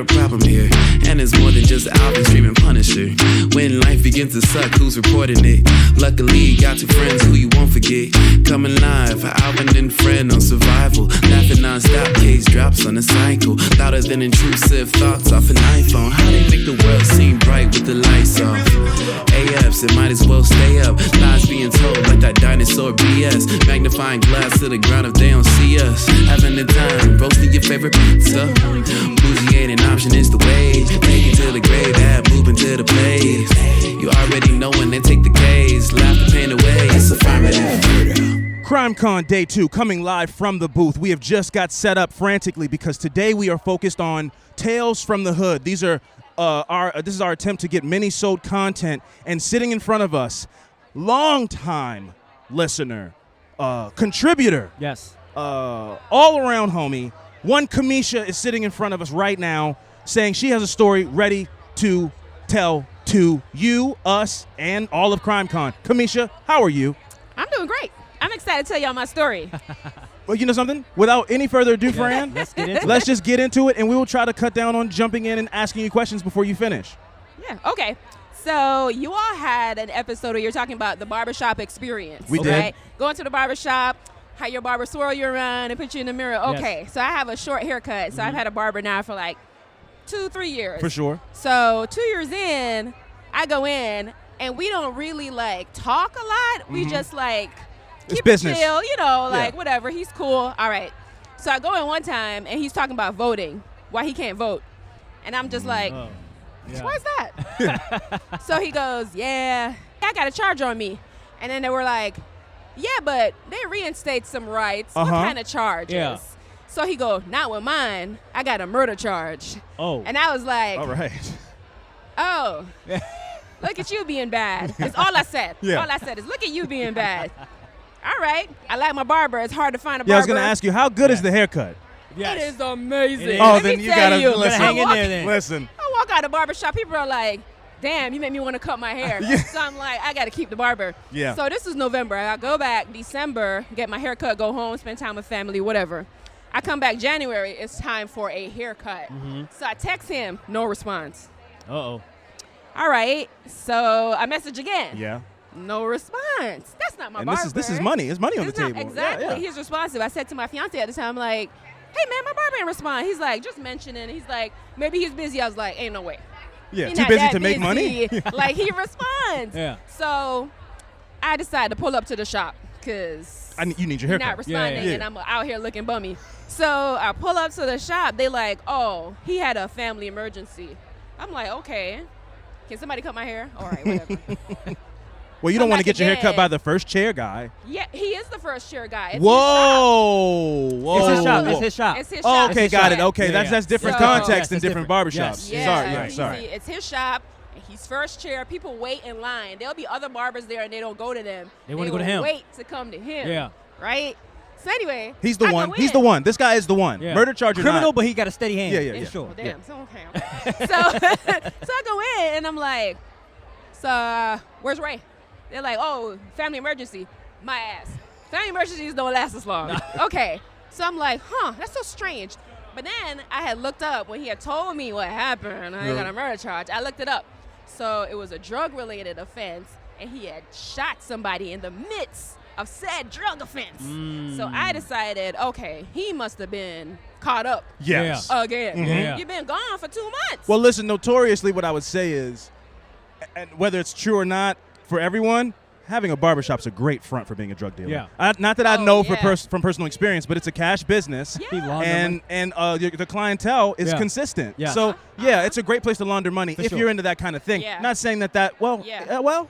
a problem here, and it's more than just Alvin streaming Punisher. When life begins to suck, who's reporting it? Luckily, got two friends who you won't forget. Coming live, Alvin and friend on survival. Laughing non-stop, case drops on a cycle. Louder than intrusive thoughts off an iPhone. How they make the world seem bright with the lights off? AFs, it might as well stay up. Lies being told like that dinosaur BS. Magnifying glass to the ground if they don't see us. Having the time, roasting your favorite pizza. Bougie ain't an option, it's the way. Take it to the grave, add moving to the place. You already know when they take the K's. Laugh the pain away, it's affirmative. CrimeCon Day 2 coming live from the booth. We have just got set up frantically because today we are focused on Tales from the Hood. These are this is our attempt to get mini-sode content, and sitting in front of us, long-time listener, contributor, yes, all-around homie, one Kamisha is sitting in front of us right now saying she has a story ready to tell to you, us, and all of CrimeCon. Kamisha, how are you? I'm doing great. I'm excited to tell y'all my story. Well, you know something? Without any further ado, Fran, let's just get into it, and we will try to cut down on jumping in and asking you questions before you finish. Yeah, okay. So you all had an episode where you're talking about the barbershop experience. We did. Going to the barbershop, how your barber swirl you around and put you in the mirror. Okay, so I have a short haircut, so I've had a barber now for like 2-3 years. For sure. So 2 years in, I go in, and we don't really like talk a lot. We just like It's keep business. it chill, you know, like whatever. He's cool. All right. So I go in one time, and he's talking about voting, why he can't vote. And I'm just like, why's that? So he goes, yeah, I got a charge on me. And then they were like, yeah, but they reinstate some rights. What kind of charges? Yeah. So he goes, not with mine. I got a murder charge. Oh. And I was like, All right. oh, look at you being bad. That's all I said. Yeah. All I said is, look at you being bad. All right. I like my barber. It's hard to find a barber. Yeah, I was going to ask you, how good is the haircut? It is amazing. Oh, Let then me you tell got to you, listen. hang in there then. Listen. I walk out of the barbershop, people are like, damn, you make me want to cut my hair. So I'm like, I got to keep the barber. Yeah. So this is November. I go back December, get my haircut, go home, spend time with family, whatever. I come back January, it's time for a haircut. So I text him, no response. Uh-oh. All right. So I message again. Yeah. No response. That's not my And barber. this is money. It's money on It's the not- table. Exactly. Yeah, He's responsive. I said to my fiance at the time, like, hey, man, my barber ain't respond. He's like, just mentioning. He's like, maybe he's busy. I was like, ain't no way. Yeah, He too not busy that to make money? Like, he responds. Yeah. So I decided to pull up to the shop because You need your he's haircut. not responding, Yeah. and I'm out here looking bummy. So I pull up to the shop. They like, oh, he had a family emergency. I'm like, okay. Can somebody cut my hair? All right, whatever. Well, you Come don't want to back get your hair cut again. by the first chair guy. Yeah, he is the first chair guy. It's Whoa. It's his shop. It's his shop. It's his Oh, shop. okay, got it. Okay, Yeah, that's different So- context Yes, than it's different different. barbershops. Yes. Yeah, Sorry. It's his shop. And he's first chair. People wait in line. There'll be other barbers there, and they don't go to them. They wanna go to will him. Wait to come to him. Yeah. Right. So anyway, He's the I one. go He's in. the one. This guy is the one. Yeah. Murder charge or Criminal, not. but he got a steady hand. Yeah. For sure. Well, damn. So okay. so I go in and I'm like, so where's Ray? They're like, oh, family emergency. My ass. Family emergencies don't last as long. Okay. So I'm like, that's so strange. But then I had looked up when he had told me what happened. I got a murder charge. I looked it up. So it was a drug-related offense, and he had shot somebody in the midst of said drug offense. So I decided, okay, he must have been caught up Yes. again. Yeah. You've been gone for 2 months. Well, listen, notoriously what I would say is, and whether it's true or not, for everyone, having a barbershop's a great front for being a drug dealer. Yeah. Not that I Oh, know yeah. from personal experience, but it's a cash business. Yeah. He launder And the clientele is Yeah. consistent. Yeah. So, it's a great place to launder money For if sure. you're into that kind of thing. Yeah. Not saying that,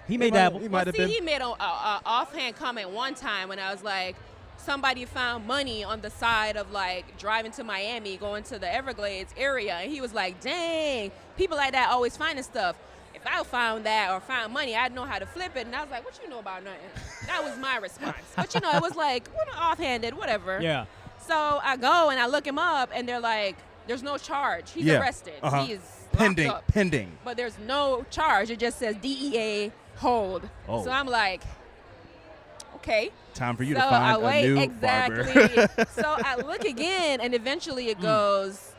He may dabble. He Well, might have see, been. he made an offhand comment one time when I was like, somebody found money on the side of like driving to Miami, going to the Everglades area. And he was like, dang, people like that always finding stuff. If I found that or found money, I'd know how to flip it. And I was like, what you know about nothing? That was my response. But, it was like, offhanded, whatever. Yeah. So I go and I look him up, and they're like, there's no charge. He's arrested. Uh-huh. He is Pending. locked up. Pending. But there's no charge. It just says DEA hold. Oh. So I'm like, okay. Time for you So to I find wait, a new exactly. barber. So I look again, and eventually it goes,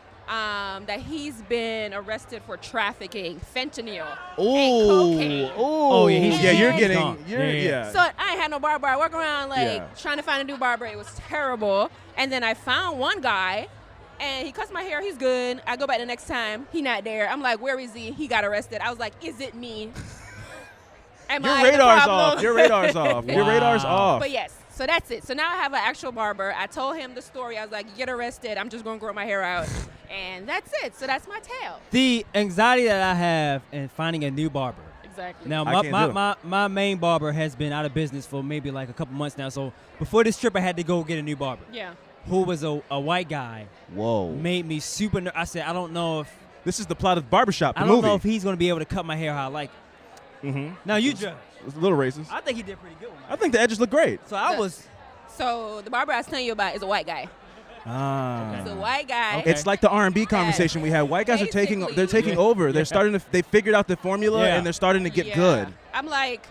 that he's been arrested for trafficking fentanyl and Oh, cocaine. oh, yeah, you're he's getting, gone. yeah. So I ain't had no barber. I walk around Yeah. trying to find a new barber. It was terrible. And then I found one guy, and he cuts my hair. He's good. I go back the next time. He not there. I'm like, where is he? He got arrested. I was like, is it me? Am Your I the radar's problem? off. Your radar's off. Your Wow. radar's off. But yes, so that's it. So now I have an actual barber. I told him the story. I was like, get arrested. I'm just going to grow my hair out. And that's it. So that's my tale. The anxiety that I have in finding a new barber. Exactly. Now, I can't do my main barber has been out of business for maybe like a couple months now. So before this trip, I had to go get a new barber. Yeah. Who was a white guy. Whoa. Made me super nervous. I said, I don't know if This is the plot of Barbershop, the I don't movie. know if he's going to be able to cut my hair how I like it. Mm-hmm. Now you judge. It's a little racist. I think he did pretty good. With I think the edges look great. So I was. So the barber I was telling you about is a white guy. Ah. He's a white guy. Okay. It's like the R&B conversation we had. White guys are taking Basically. over. They're starting to they figured out the formula Yeah. and they're starting to get Yeah. good. I'm like,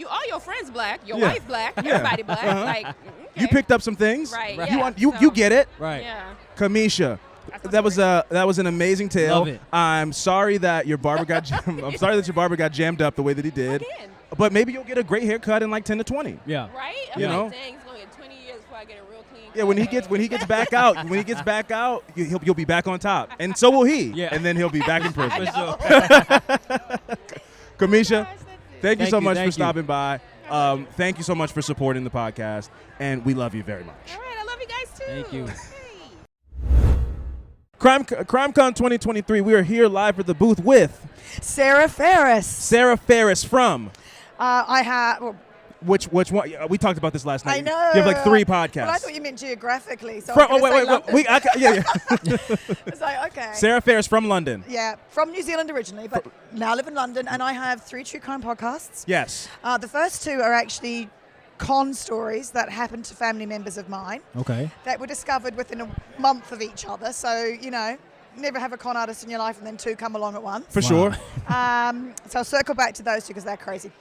all your friends black, your Yeah. wife black, everybody black. Uh-huh. Like, You okay. picked up some things. Right. Right. You Yeah. want you So, get it. Right. Yeah. Kamisha. That's my That was an amazing tale. Love it. I'm sorry that your barber got I'm sorry that your barber got jammed up the way that he did. Again, But maybe you'll get a great haircut in like 10 to 20. Yeah. right? I'm You like, know? dang, it's gonna get 20 years before I get a real clean. Yeah, when he gets back out, you'll be back on top, and so will he. Yeah. And then he'll be back in prison. For sure. Kamisha, Gosh, that's it. thank you Thank so you, much for thank you. stopping by. Thank you so much for supporting the podcast, and we love you very much. All right, I love you guys too. Thank you. Hey. CrimeCon 2023. We are here live at the booth with Sarah Ferris. Sarah Ferris from I have. Well, which one? We talked about this last night. I know. You have like 3 podcasts. Well, I thought you meant geographically. So From, I was gonna say London. yeah. It's like, okay. Sarah Ferris from London. Yeah, from New Zealand originally, but now live in London, and I have 3 true crime podcasts. Yes. The first 2 are actually con stories that happened to family members of mine Okay. that were discovered within a month of each other. So, never have a con artist in your life and then 2 come along at once. For sure. So I'll circle back to those 2 because they're crazy.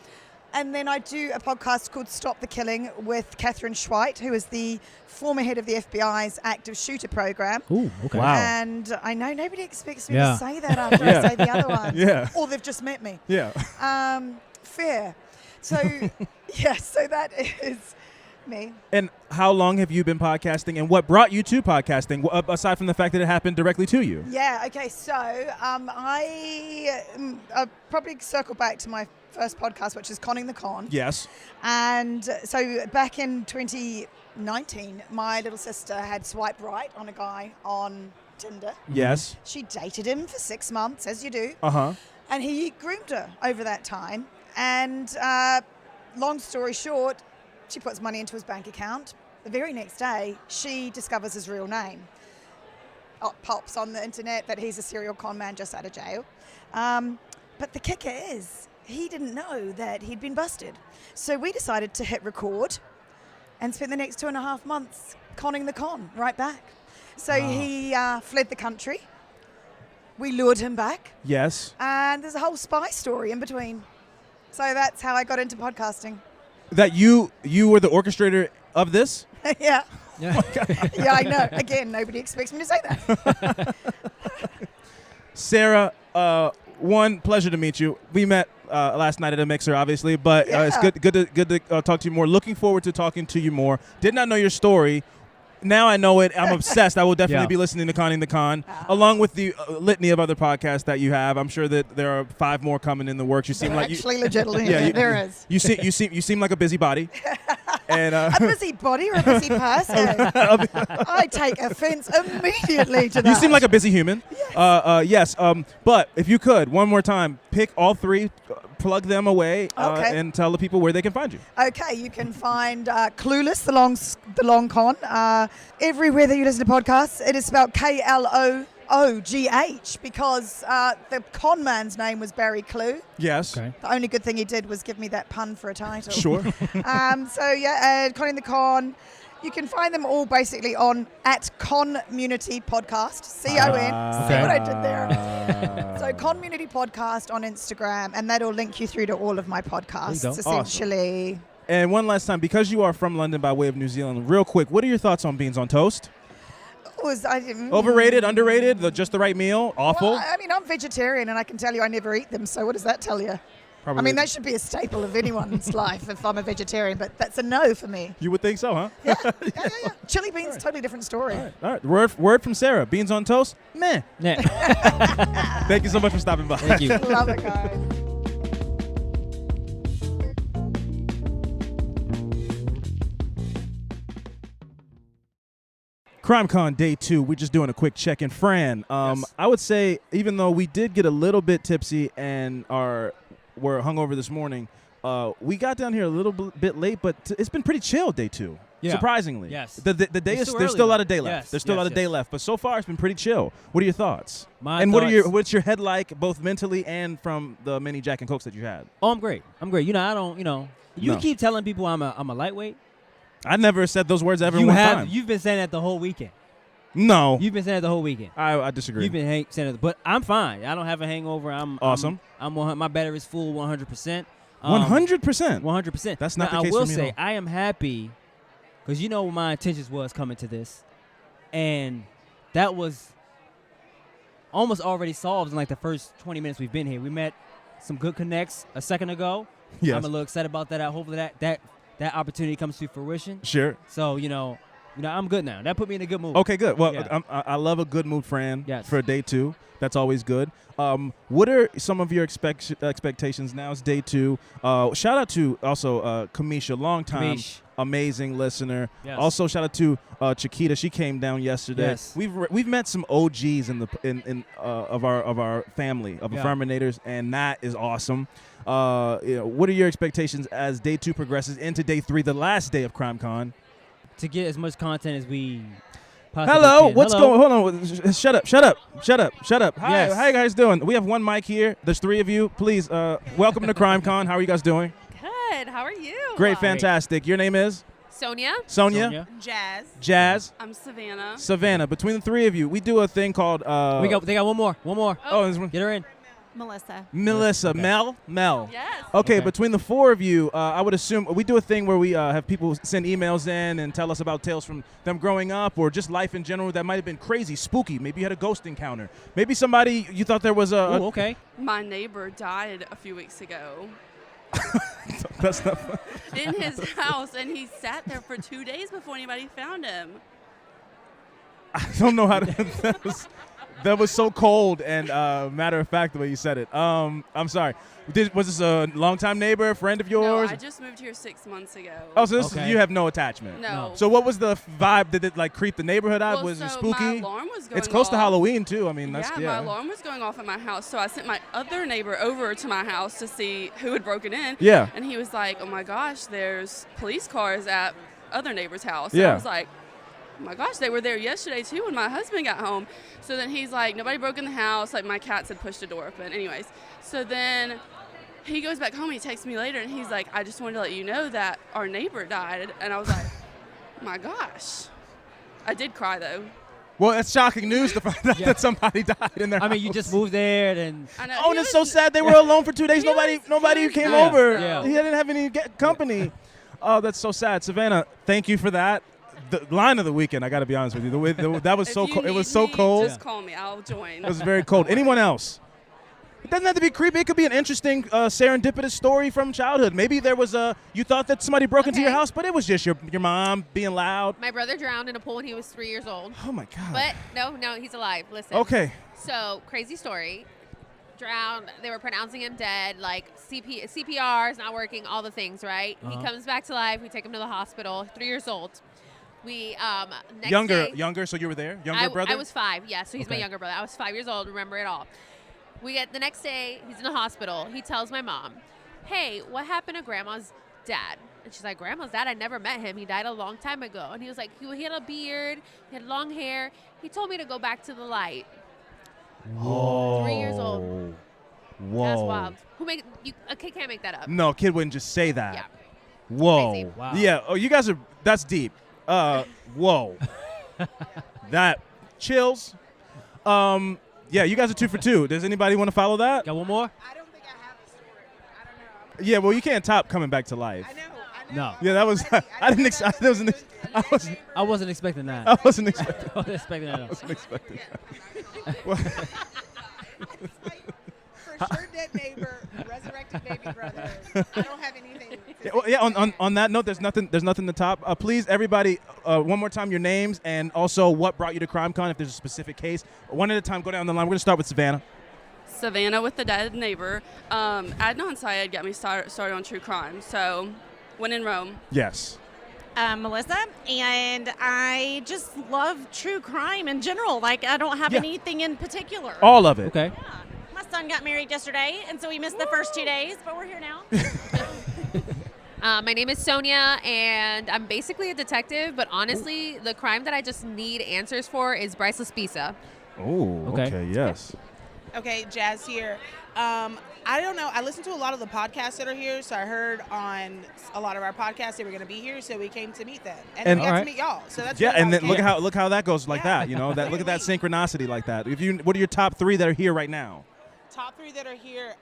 And then I do a podcast called Stop the Killing with Catherine Schweit, who is the former head of the FBI's active shooter program. Ooh. Okay. Wow. And I know nobody expects me Yeah. to say that after Yeah. I say the other ones. Yeah. Or they've just met me. Yeah. Fair. So, so that is me. And how long have you been podcasting, and what brought you to podcasting, aside from the fact that it happened directly to you? Yeah, okay, so I'll probably circle back to my first podcast, which is Conning the Con. Yes. And so back in 2019, my little sister had swiped right on a guy on Tinder. Yes. She dated him for 6 months, as you do, Uh-huh. and he groomed her over that time. And long story short, she puts money into his bank account. The very next day, she discovers his real name. It pops on the internet that he's a serial con man just out of jail. But the kicker is, he didn't know that he'd been busted. So we decided to hit record and spent the next 2.5 months conning the con right back. So he fled the country. We lured him back. Yes. And there's a whole spy story in between. So that's how I got into podcasting. That you were the orchestrator of this? Yeah. Yeah. Yeah, I know. Again, nobody expects me to say that. Sarah, one, pleasure to meet you. We met last night at a mixer, obviously, but it's Yeah. good to talk to you more. Looking forward to talking to you more. Did not know your story. Now I know it. I'm obsessed. I will definitely Yeah. be listening to Conning the Con, along with the litany of other podcasts that you have. I'm sure that there are 5 more coming in the works. You seem like you. Actually, legitimately, Yeah, there is. You seem like a busybody. And A busy body or a busy person? I take offense immediately to that. you seem like a busy human. Yes. But if you could, one more time, pick all 3, plug them away, Okay. and tell the people where they can find you. Okay, you can find Clueless, the long con, everywhere that you listen to podcasts. It is spelled KLOOGH because the con man's name was Barry Clue. Yes. Okay. The only good thing he did was give me that pun for a title. Sure. Conning the Con. You can find them all basically at Community Podcast, C-O-N. See what I did there? So Community Podcast on Instagram, and that'll link you through to all of my podcasts, There you go. essentially. And one last time, because you are from London by way of New Zealand, real quick, what are your thoughts on beans on toast? knows? Overrated, underrated, just the right meal, awful. Well, I mean, I'm vegetarian, and I can tell you I never eat them. So what does that tell you? Probably. I mean, that should be a staple of anyone's life if I'm a vegetarian, but that's a no for me. You would think so, huh? Yeah. Chili beans, totally different story. All right. Word from Sarah. Beans on toast? Meh. Yeah. Thank you so much for stopping by. Thank you. Love it, guys. CrimeCon Day 2, we're just doing a quick check-in. Fran, Yes. I would say even though we did get a little bit tipsy and were hungover this morning, we got down here a little bit late, but it's been pretty chill Day 2. Yeah. Surprisingly. Yes. The day It's is too there's early, still a lot though. of day left. Yes, There's still a lot of yes, day yes. left, but so far it's been pretty chill. What are your thoughts? My What's thoughts- your head like, both mentally and from the many Jack and Cokes that you had? Oh, I'm great. You No. keep telling people I'm a lightweight. I never said those words ever You one have. time. You've been saying that the whole weekend. No. You've been saying that the whole weekend. I disagree. You've been saying it, but I'm fine. I don't have a hangover. I'm Awesome. My battery is full 100%. 100%. 100%. That's not Now, the case I will for me at say all. I am happy because you know what my intentions was coming to this, and that was almost already solved in like the first 20 minutes we've been here. We met some good connects a second ago. Yes. I'm a little excited about that. Hopefully that opportunity comes to fruition. Sure. So I'm good now. That put me in a good mood. Okay, good. Well, Yeah. I love a good mood, Fran, Yes. for Day 2. That's always good. What are some of your expectations now? It's Day 2. Shout out to also Kamisha, longtime Kamish. amazing listener. Yes. Also, shout out to Chiquita. She came down yesterday. Yes. We've met some OGs of our family of Yeah. Affirminators, and that is awesome. What are your expectations as Day 2 progresses into Day 3, the last day of CrimeCon? To get as much content as we possibly Hello, can. what's Hello. going? Hold on, shut up. Hi, Yes. how you guys doing? We have one mic here. There's 3 of you. Please, welcome to CrimeCon. How are you guys doing? Good. How are you? Great, fantastic. Your name is Sonia. Sonia, Jazz. Jazz, I'm Savannah. Savannah. Between the 3 of you, we do a thing called. They got one more. Oh, there's one. Get her in. Melissa. Melissa, Okay. Mel. Yes. Okay, Okay. between the 4 of you, I would assume we do a thing where we have people send emails in and tell us about tales from them growing up or just life in general that might have been crazy, spooky. Maybe you had a ghost encounter. Maybe somebody you thought there was Ooh, okay. My neighbor died a few weeks ago That's not fun. in his house, and he sat there for 2 days before anybody found him. I don't know how to. That was so cold and matter of fact the way you said it. I'm sorry. Was this a longtime neighbor, friend of No, yours? I just moved here 6 months ago. Oh, so this Okay. is, you have no attachment. No. So what was the vibe? Did it like creep the neighborhood out? Well, Was it so spooky? my alarm was going It's close to off. Halloween too. I mean, that's My alarm was going off at my house, so I sent my other neighbor over to my house to see who had broken in. Yeah. And he was like, "Oh my gosh, there's police cars at other neighbor's house." Yeah. And I was like, "Oh my gosh, they were there yesterday too when my husband got home." So then he's like, "Nobody broke in the house. Like my cats had pushed the door open." Anyways, so then he goes back home. He texts me later, and he's like, "I just wanted to let you know that our neighbor died." And I was like, "My gosh." I did cry though. Well, it's shocking news to find out Yeah. that somebody died in their I mean, you house. just moved there, and I know. Oh, and he it's so was- sad. They were alone for 2 days. He Nobody was came nice, over. Yeah. He didn't have any company. Oh, that's so sad. Savannah, thank you for that. The line of the weekend, I got to be honest with you. That was If so you cold. It was need so me, cold. Just call me. I'll join. It was very cold. Anyone else? It doesn't have to be creepy. It could be an interesting serendipitous story from childhood. Maybe there was you thought that somebody broke into your Okay. house, but it was just your mom being loud. My brother drowned in a pool when he was 3 years old. Oh my God. But no, he's alive. Listen. Okay. So, crazy story. Drowned. They were pronouncing him dead. Like CPR is not working. All the things, right? Uh-huh. He comes back to life. We take him to the hospital. 3 years old. We next Younger, day, younger. So you were there. Younger brother. I was 5. Yeah, so he's my Okay. younger brother. I was 5 years old. Remember it all. We get the next day. He's in the hospital. He tells my mom, "Hey, what happened to Grandma's dad?" And she's like, "Grandma's dad? I never met him. He died a long time ago." And he was like, he had a beard. He had long hair. He told me to go back to the light. Whoa. 3 years old. Whoa. That's wild. A kid can't make that up. No, a kid wouldn't just say that. Yeah. Whoa. Crazy. Wow. Yeah. Oh, you guys are. That's deep. Whoa. That chills. Yeah, you guys are 2 for 2. Does anybody want to follow that? got one more. I don't think I have a story. I don't know. Yeah. Well, you can't top coming back to life. I know. No. Yeah, that was. I didn't. I wasn't expecting that. I wasn't expecting. I wasn't expecting that. I wasn't expecting that. For sure, dead neighbor, resurrected baby brother. I don't have anything. On that note, there's nothing to top. Please, everybody, one more time, your names and also what brought you to CrimeCon. If there's a specific case, one at a time. Go down the line. We're gonna start with Savannah. Savannah with the dead neighbor. Adnan Syed got me started on true crime. So, when in Rome. Yes. Melissa, and I just love true crime in general. Like, I don't have anything in particular. All of it. Okay. Yeah. My son got married yesterday, and so we missed the first 2 days, but we're here now. My name is Sonia, and I'm basically a detective, but honestly, the crime that I just need answers for is Bryce Laspisa. Oh, okay. Yes. Okay, Jazz here. I don't know. I listen to a lot of the podcasts that are here, so I heard on a lot of our podcasts they were going to be here, so we came to meet them, and we got to meet y'all. So that's yeah. really And then awesome. look how that goes like that. You know that. Look at that synchronicity like that. What are your top 3 that are here right now? Top 3 that are here.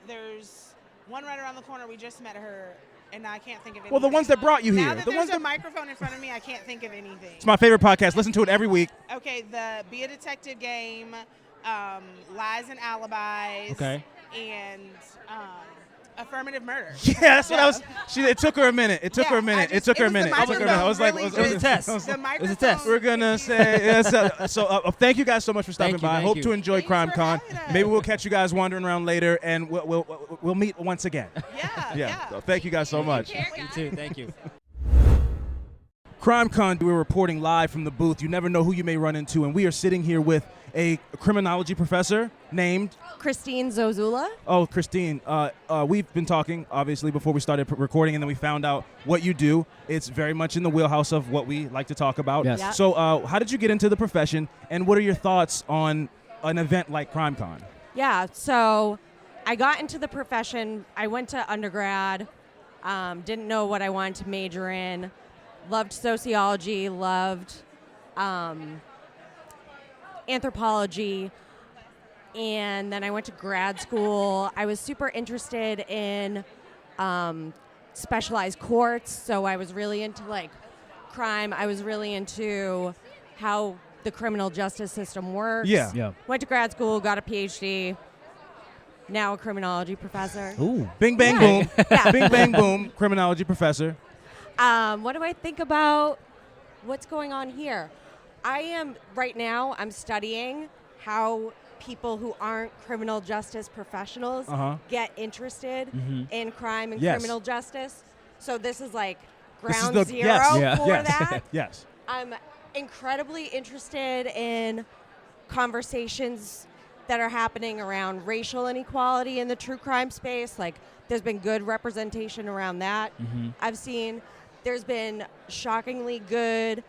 There's one right around the corner. We just met her, and I can't think of anything. Well, the ones that brought you Now here. that The there's ones a that. microphone in front of me, I can't think of anything. It's my favorite podcast. Listen to it every week. Okay, the Be a Detective game, Lies and Alibis, Okay. and Affirmative Murder. Yeah, that's what I was. It took her a minute. It took her a minute. It took her a minute. I was like, it was a test. The It was a microphone test. We're gonna say yes. So thank you guys so much for stopping Thank you, by. I thank hope you. to enjoy Thanks for CrimeCon. having us. Maybe we'll catch you guys wandering around later, and we'll meet once again. Yeah. So thank you guys so much. You too. Thank you. CrimeCon, we're reporting live from the booth. You never know who you may run into, and we are sitting here with a criminology professor named. Christine Zozula. Oh, Christine, we've been talking, obviously, before we started recording, and then we found out what you do. It's very much in the wheelhouse of what we like to talk about. Yes. Yeah. So how did you get into the profession, and what are your thoughts on an event like CrimeCon? Yeah, so I got into the profession. I went to undergrad, didn't know what I wanted to major in, loved sociology, loved anthropology, and then I went to grad school. I was super interested in specialized courts, so I was really into like crime. I was really into how the criminal justice system works. Yeah. Yeah. Went to grad school, got a PhD, now a criminology professor. Ooh. Bing, bang, Yeah. boom. Yeah. Bing, bang, boom, criminology professor. What do I think about what's going on here? I'm studying how people who aren't criminal justice professionals get interested in crime and Yes. criminal justice. So this is like This is ground the- zero yes. Yeah. for Yes. that. Yes. I'm incredibly interested in conversations that are happening around racial inequality in the true crime space. Like, there's been good representation around that. I've seen there's been shockingly good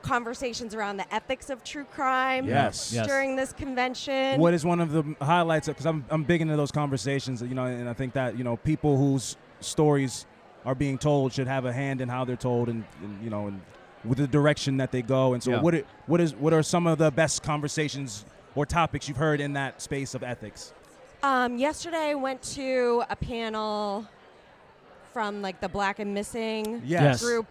conversations around the ethics of true crime Yes. Yes. during this convention. What is one of the highlights? Because I'm big into those conversations, you know, and I think that, you know, people whose stories are being told should have a hand in how they're told, and you know, and with the direction that they go. And so, Yeah. what are some of the best conversations or topics you've heard in that space of ethics? Yesterday I went to a panel from like the Black and Missing Yes. group.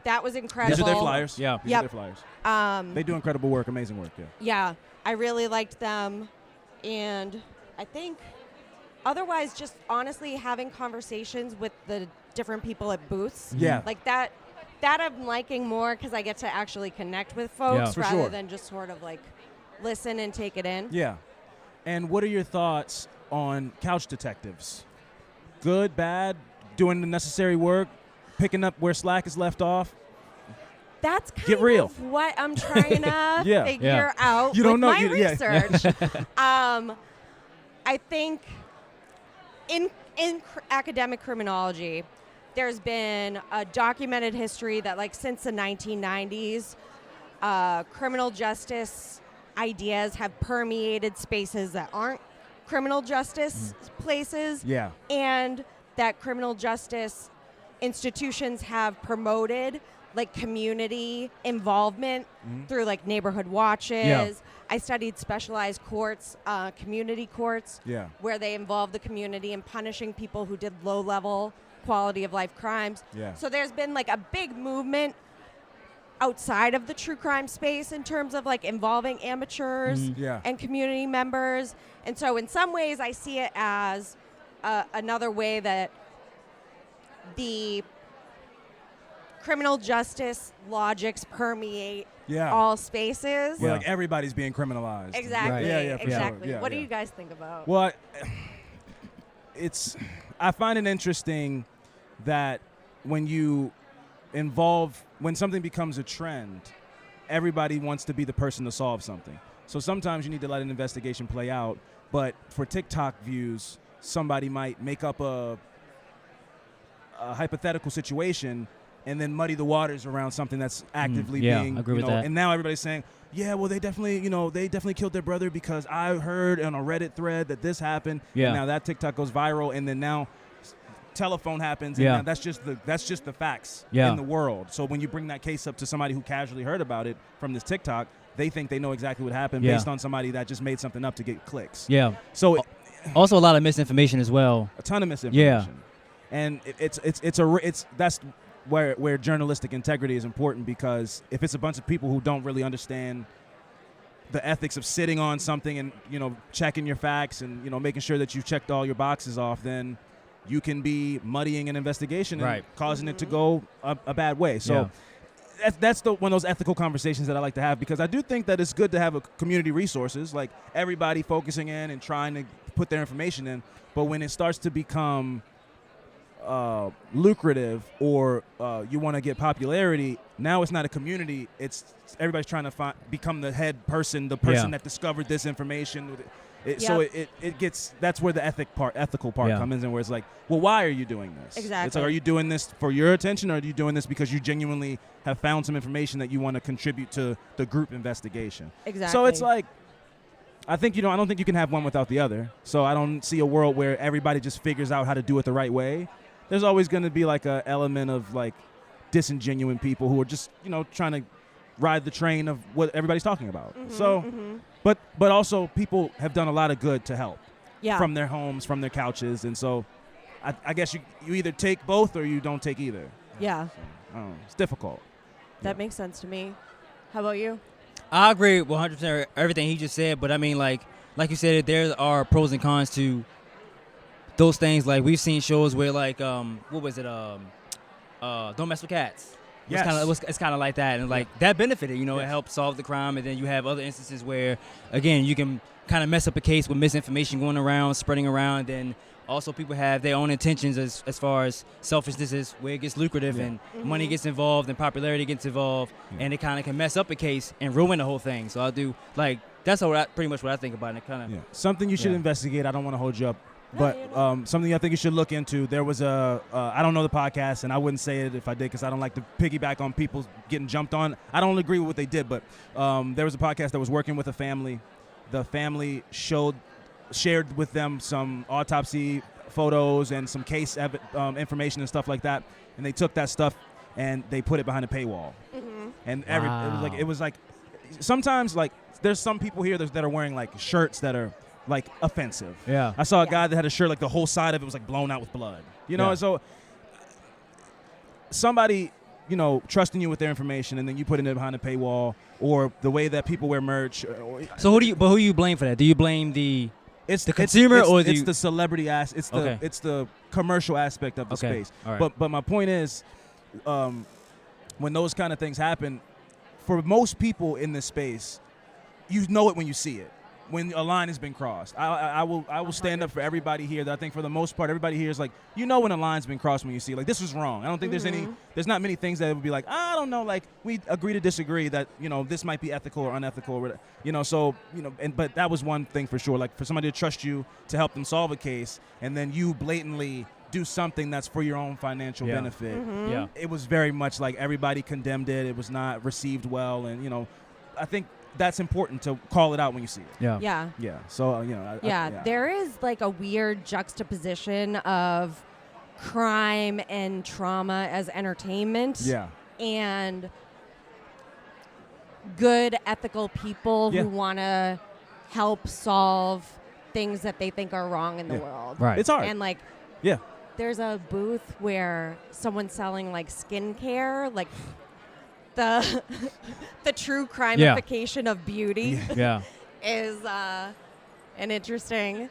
That was incredible. These are their flyers. Yeah. These Yep. are their flyers. They do incredible work, amazing work. Yeah. Yeah, I really liked them, and I think otherwise just honestly having conversations with the different people at booths. Yeah. Like that I'm liking more because I get to actually connect with folks Yeah. For rather sure. than just sort of like listen and take it in. Yeah. And what are your thoughts on couch detectives? Good, bad, doing the necessary work, picking up where slack is left off? That's kind Get real. of what I'm trying to Yeah. figure out You don't with know- my yeah. research. I think in academic criminology, there's been a documented history that, like, since the 1990s, criminal justice ideas have permeated spaces that aren't criminal justice places, Yeah. and that criminal justice institutions have promoted like community involvement through like neighborhood watches. Yeah. I studied specialized courts, community courts, Yeah. where they involve the community in punishing people who did low-level quality of life crimes. Yeah. So there's been like a big movement outside of the true crime space in terms of like involving amateurs Yeah. and community members. And so in some ways I see it as another way that the criminal justice logics permeate Yeah. all spaces. Where like everybody's being criminalized. Exactly. Yeah, yeah, for exactly. sure. Yeah, What do yeah. you guys think about? Well, I find it interesting that when something becomes a trend, everybody wants to be the person to solve something. So sometimes you need to let an investigation play out, but for TikTok views, somebody might make up a hypothetical situation and then muddy the waters around something that's actively being, I agree with that. And now everybody's saying, yeah, well, they definitely killed their brother because I heard on a Reddit thread that this happened. Yeah. And now that TikTok goes viral, and then now telephone happens, and Yeah. now that's just the facts Yeah. in the world. So when you bring that case up to somebody who casually heard about it from this TikTok, they think they know exactly what happened based on somebody that just made something up to get clicks. Yeah. So Also, a lot of misinformation as well. a ton of misinformation. And that's where journalistic integrity is important, because if it's a bunch of people who don't really understand the ethics of sitting on something and checking your facts and making sure that you've checked all your boxes off, then you can be muddying an investigation and causing it to go a bad way. So that's one of those ethical conversations that I like to have, because I do think that it's good to have a community resources, like everybody focusing in and trying to put their information in. But when it starts to become lucrative or you want to get popularity, now it's not a community. It's everybody's trying to become the head person, the person that discovered this information. So it gets, that's where the ethical part comes in, where it's like, well, why are you doing this? Exactly. It's like, are you doing this for your attention, or are you doing this because you genuinely have found some information that you want to contribute to the group investigation? Exactly. So it's like, I don't think you can have one without the other. So I don't see a world where everybody just figures out how to do it the right way. There's always going to be like an element of like disingenuous people who are just, trying to ride the train of what everybody's talking about. But also people have done a lot of good to help from their homes, from their couches. And so I guess you either take both or you don't take either. Yeah. So, I don't know. It's difficult. That makes sense to me. How about you? I agree 100% everything he just said, but I mean, like you said, there are pros and cons to those things. Like we've seen shows where like what was it? Don't Mess with Cats. Yes. It's kind of like that, and like that benefited. It helped solve the crime, and then you have other instances where, again, you can kind of mess up a case with misinformation going around, spreading around. And then also people have their own intentions as far as selfishness is, where it gets lucrative and money gets involved and popularity gets involved, and it kind of can mess up a case and ruin the whole thing. So that's pretty much what I think about it. Something you should investigate. I don't want to hold you up. But something I think you should look into, there was I don't know the podcast, and I wouldn't say it if I did, because I don't like to piggyback on people getting jumped on. I don't agree with what they did, but there was a podcast that was working with a family. The family shared with them some autopsy photos and some case information and stuff like that, and they took that stuff and they put it behind a paywall. And it was like sometimes like there's some people here that are wearing like shirts that are like offensive. Yeah. I saw a guy that had a shirt like the whole side of it was like blown out with blood. So somebody, trusting you with their information and then you putting it behind a paywall, or the way that people wear merch. So who do you blame for that? Do you blame the consumer or it's the celebrity it's the commercial aspect of the space. All right. But my point is, when those kind of things happen, for most people in this space, you know it when you see it. When a line has been crossed, I will stand up for everybody here. That I think for the most part, everybody here is like, when a line's been crossed when you see, like, this is wrong. I don't think there's not many things that would be like, I don't know, like, we agree to disagree that, this might be ethical or unethical, but that was one thing for sure. Like, for somebody to trust you to help them solve a case, and then you blatantly do something that's for your own financial benefit. It was very much like everybody condemned it. It was not received well, and I think that's important to call it out when you see it. Yeah. So there is like a weird juxtaposition of crime and trauma as entertainment. And good ethical people who want to help solve things that they think are wrong in the world. It's hard. And like there's a booth where someone's selling like skincare, like the the true crimification of beauty is an interesting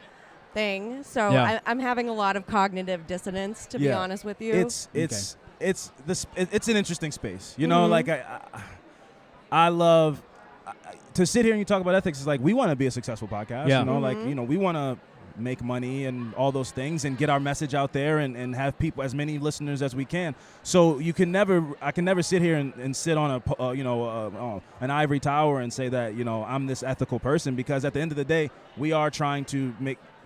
thing. So I'm having a lot of cognitive dissonance, to be honest with you. It's an interesting space. You know, like I love to sit here and you talk about ethics. It's like we want to be a successful podcast. You know, like we want to make money and all those things and get our message out there and have people, as many listeners as we can. So I can never sit here and sit on an ivory tower and say that, I'm this ethical person, because at the end of the day, we are trying to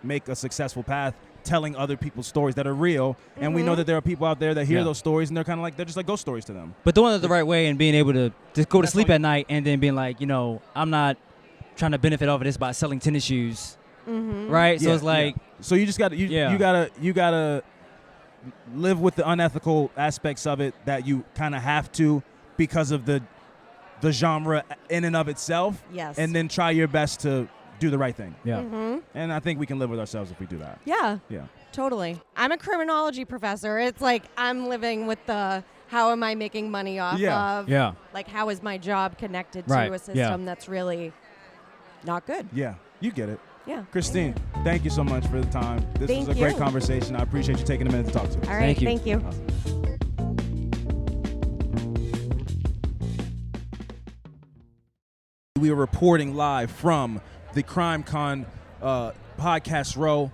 make a successful path, telling other people's stories that are real. And we know that there are people out there that hear those stories and they're just like ghost stories to them. But doing it the right way and being able to just go to sleep at night and then being like, I'm not trying to benefit off of this by selling tennis shoes. Right? So it's like so you just got you gotta live with the unethical aspects of it that you kind of have to, because of the genre in and of itself. Yes. And then try your best to do the right thing. Yeah. And I think we can live with ourselves if we do that. Yeah. Yeah. Totally. I'm a criminology professor. It's like I'm living with the how am I making money off of? Yeah. Like how is my job connected to a system that's really not good? Yeah. You get it. Yeah. Christine, thank you so much for the time. This was a great conversation. I appreciate you taking a minute to talk to us. All right. Thank you. We are reporting live from the Crime Con podcast row.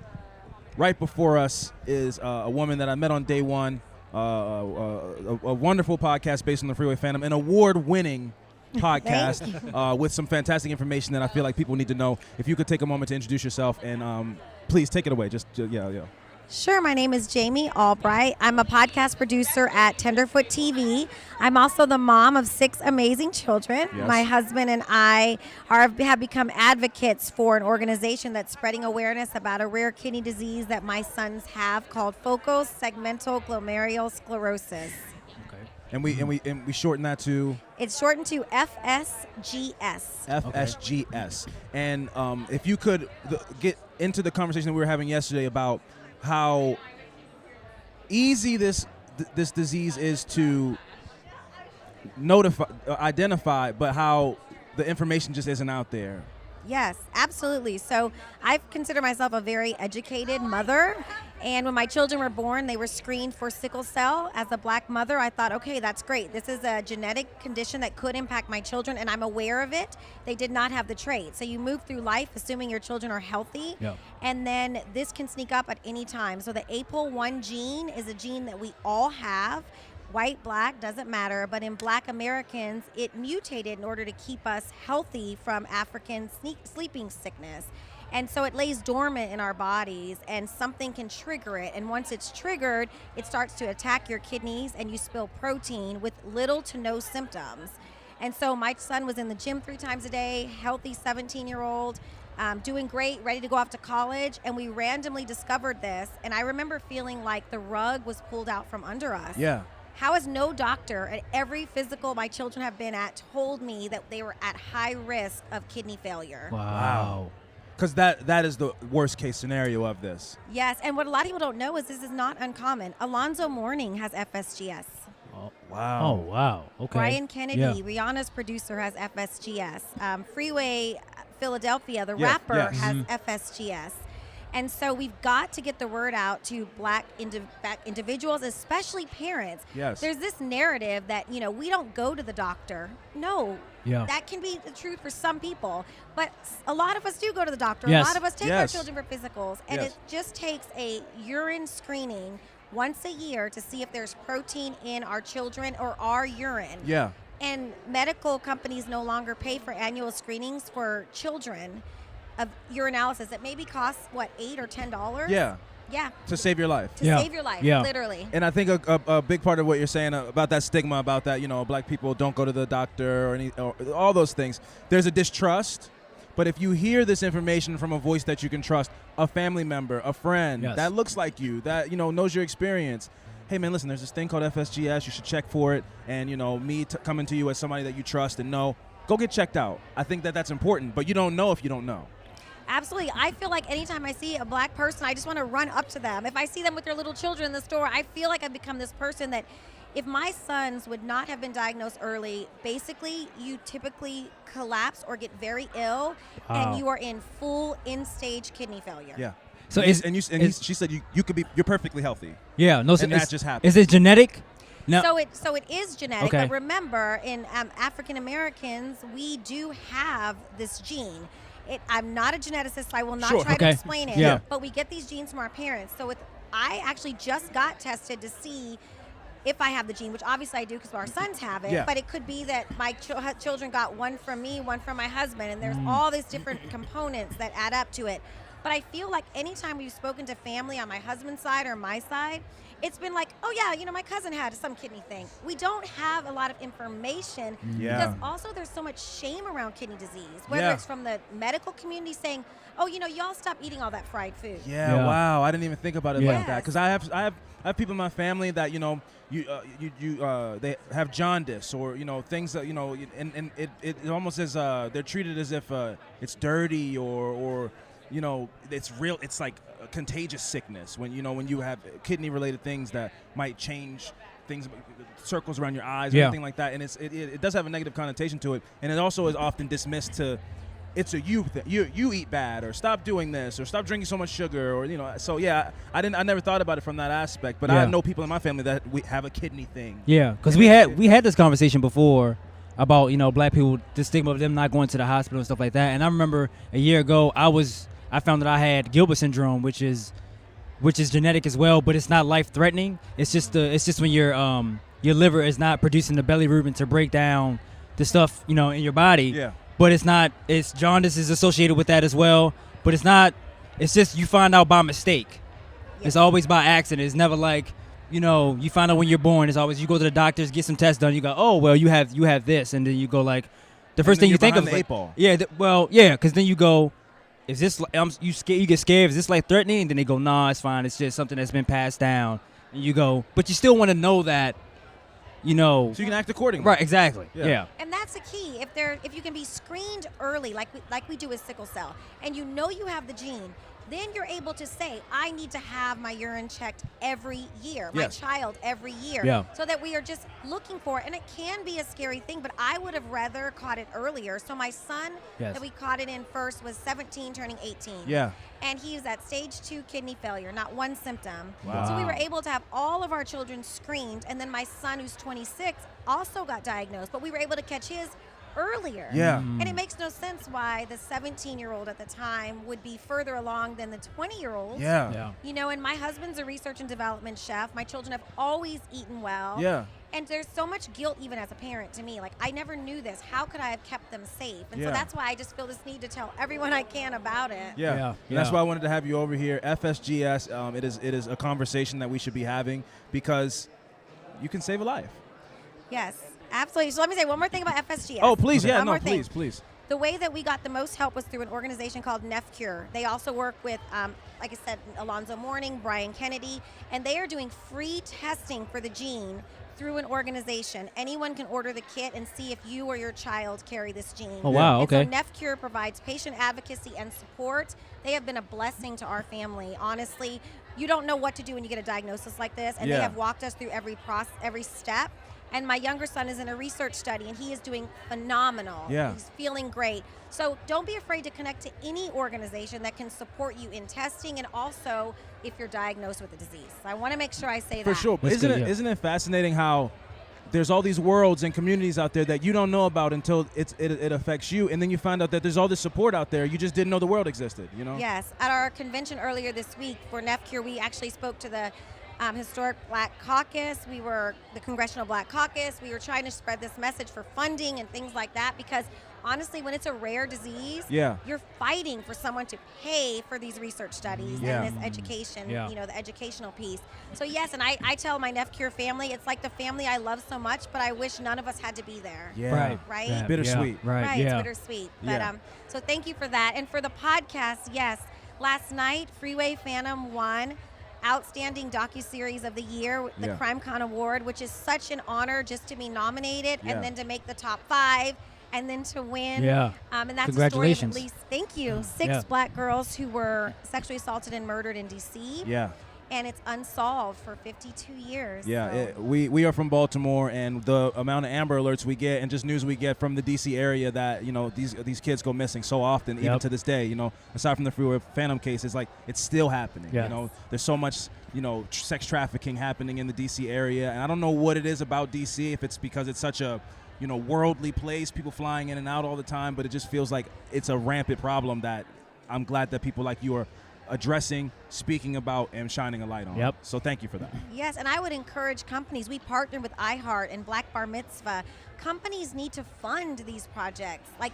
Right before us is a woman that I met on day one, a wonderful podcast based on the Freeway Phantom, an award-winning podcast with some fantastic information that I feel like people need to know. If you could take a moment to introduce yourself and please take it away. Sure. My name is Jamie Albright. I'm a podcast producer at Tenderfoot TV. I'm also the mom of 6 amazing children. Yes. My husband and I have become advocates for an organization that's spreading awareness about a rare kidney disease that my sons have called focal segmental glomerulosclerosis. And we shorten that to? It's shortened to FSGS. FSGS. And if you could get into the conversation that we were having yesterday about how easy this disease is to identify, but how the information just isn't out there. Yes, absolutely. So I consider myself a very educated mother. And when my children were born, they were screened for sickle cell. As a black mother, I thought, okay, that's great. This is a genetic condition that could impact my children, and I'm aware of it. They did not have the trait. So you move through life assuming your children are healthy. Yeah. And then this can sneak up at any time. So the APOL1 gene is a gene that we all have. White, black, doesn't matter. But in black Americans, it mutated in order to keep us healthy from African sleeping sickness. And so it lays dormant in our bodies, and something can trigger it. And once it's triggered, it starts to attack your kidneys, and you spill protein with little to no symptoms. And so my son was in the gym 3 times a day, healthy 17-year-old, doing great, ready to go off to college. And we randomly discovered this. And I remember feeling like the rug was pulled out from under us. Yeah. How has no doctor at every physical my children have been at told me that they were at high risk of kidney failure? Wow. Because that is the worst case scenario of this. Yes, and what a lot of people don't know is this is not uncommon. Alonzo Mourning has FSGS. Oh, wow. Oh, wow. Okay. Brian Kennedy, Rihanna's producer, has FSGS. Freeway Philadelphia, the rapper, has FSGS. And so we've got to get the word out to black individuals, especially parents. Yes. There's this narrative that, we don't go to the doctor. No. Yeah. That can be the truth for some people. But a lot of us do go to the doctor. Yes. A lot of us take our children for physicals. And it just takes a urine screening once a year to see if there's protein in our children or our urine. Yeah. And medical companies no longer pay for annual screenings for children of urinalysis. It maybe costs, $8 or $10? Yeah. Yeah. To save your life. To save your life, literally. And I think a big part of what you're saying about that stigma, about that, black people don't go to the doctor or all those things, there's a distrust. But if you hear this information from a voice that you can trust, a family member, a friend that looks like you, that, knows your experience, hey, man, listen, there's this thing called FSGS. You should check for it. And, me coming to you as somebody that you trust and know, go get checked out. I think that's important. But you don't know if you don't know. Absolutely. I feel like anytime I see a black person, I just want to run up to them. If I see them with their little children in the store, I feel like I've become this person that if my sons would not have been diagnosed early, basically you typically collapse or get very ill, and you are in full end-stage kidney failure. Yeah. So she said you're perfectly healthy. Yeah, no, and that just happened. Is it genetic? No. So it is genetic, Okay. but remember, in African Americans, we do have this gene. I'm not a geneticist, so I will not try to explain it. Yeah. But we get these genes from our parents. So I actually just got tested to see if I have the gene, which obviously I do because our sons have it. Yeah. But it could be that my children got one from me, one from my husband, and there's all these different components that add up to it. But I feel like anytime we've spoken to family on my husband's side or my side, it's been like, oh yeah, my cousin had some kidney thing. We don't have a lot of information because also there's so much shame around kidney disease, whether it's from the medical community saying, oh, y'all stop eating all that fried food. Yeah. Wow. I didn't even think about it like that, because I have people in my family that they have jaundice or things that and it almost is they're treated as if it's dirty or it's real. It's like a contagious sickness when you have kidney related things that might change things, circles around your eyes or anything like that, and it does have a negative connotation to it, and it also is often dismissed to it's a you thing. You eat bad, or stop doing this, or stop drinking so much sugar, or so I never thought about it from that aspect, but I know people in my family that we have a kidney thing. Yeah, because we had this conversation before about black people, the stigma of them not going to the hospital and stuff like that. And I remember a year ago I found that I had Gilbert syndrome, which is genetic as well, but it's not life threatening. It's just when your liver is not producing the bilirubin to break down the stuff in your body. Yeah. But it's jaundice is associated with that as well. But it's just you find out by mistake. Yeah. It's always by accident. It's never like, you find out when you're born. It's always you go to the doctors, get some tests done. You go, oh, well, you have this. And then you go like, the first thing you think of is like, yeah, because then you go, is this, you get scared, is this life threatening? And then they go, nah, it's fine. It's just something that's been passed down. And you go, but you still want to know that, so you can act accordingly. Right, exactly. Yeah. And that's the key. If you can be screened early, like we do with sickle cell, and you have the gene, then you're able to say, I need to have my urine checked every year, my child every year, so that we are just looking for it. And it can be a scary thing, but I would have rather caught it earlier. So my son that we caught it in first was 17, turning 18. Yeah. And he was at stage 2 kidney failure, not one symptom. Wow. So we were able to have all of our children screened. And then my son, who's 26, also got diagnosed, but we were able to catch his earlier. Yeah. And it makes no sense why the 17-year-old at the time would be further along than the 20-year-old. Yeah. And my husband's a research and development chef. My children have always eaten well. Yeah. And there's so much guilt even as a parent to me. Like, I never knew this. How could I have kept them safe? And so that's why I just feel this need to tell everyone I can about it. Yeah. That's why I wanted to have you over here. FSGS, it is a conversation that we should be having because you can save a life. Yes. Absolutely. So let me say one more thing about FSGS. Oh, please. Okay. Yeah, no, please. The way that we got the most help was through an organization called NEFCure. They also work with, like I said, Alonzo Mourning, Brian Kennedy, and they are doing free testing for the gene through an organization. Anyone can order the kit and see if you or your child carry this gene. Oh, wow, okay. And so NEFCure provides patient advocacy and support. They have been a blessing to our family. Honestly, you don't know what to do when you get a diagnosis like this, and they have walked us through every step. And my younger son is in a research study, and he is doing phenomenal. Yeah. He's feeling great. So don't be afraid to connect to any organization that can support you in testing and also if you're diagnosed with the disease. So I want to make sure I say that. For sure. But isn't it fascinating how there's all these worlds and communities out there that you don't know about until it affects you, and then you find out that there's all this support out there. You just didn't know the world existed, Yes. At our convention earlier this week for NEFCure, we actually spoke to the Historic Black Caucus. We were the Congressional Black Caucus. We were trying to spread this message for funding and things like that because honestly, when it's a rare disease, you're fighting for someone to pay for these research studies and this education, the educational piece. So yes, and I tell my NEFCure family, it's like the family I love so much, but I wish none of us had to be there. Yeah. Right? Yeah. Bittersweet. Yeah. Right. It's bittersweet. But so thank you for that. And for the podcast, yes, last night, Freeway Phantom won Outstanding Docuseries of the Year, the CrimeCon Award, which is such an honor just to be nominated and then to make the top 5 and then to win. Yeah. And that's Congratulations. a story of at least, thank you, 6 black girls who were sexually assaulted and murdered in D.C. Yeah. And it's unsolved for 52 years. Yeah, so. we are from Baltimore, and the amount of Amber Alerts we get and just news we get from the D.C. area that, you know, these kids go missing so often, even to this day, you know, aside from the Freeway Phantom case, it's like it's still happening. Yeah. You know, there's so much, you know, sex trafficking happening in the D.C. area, and I don't know what it is about D.C., if it's because it's such a, you know, worldly place, people flying in and out all the time, but it just feels like it's a rampant problem that I'm glad that people like you are addressing, speaking about, and shining a light on. Yep. So thank you for that. Yes, and I would encourage companies. We partnered with iHeart and Black Bar Mitzvah. Companies need to fund these projects, like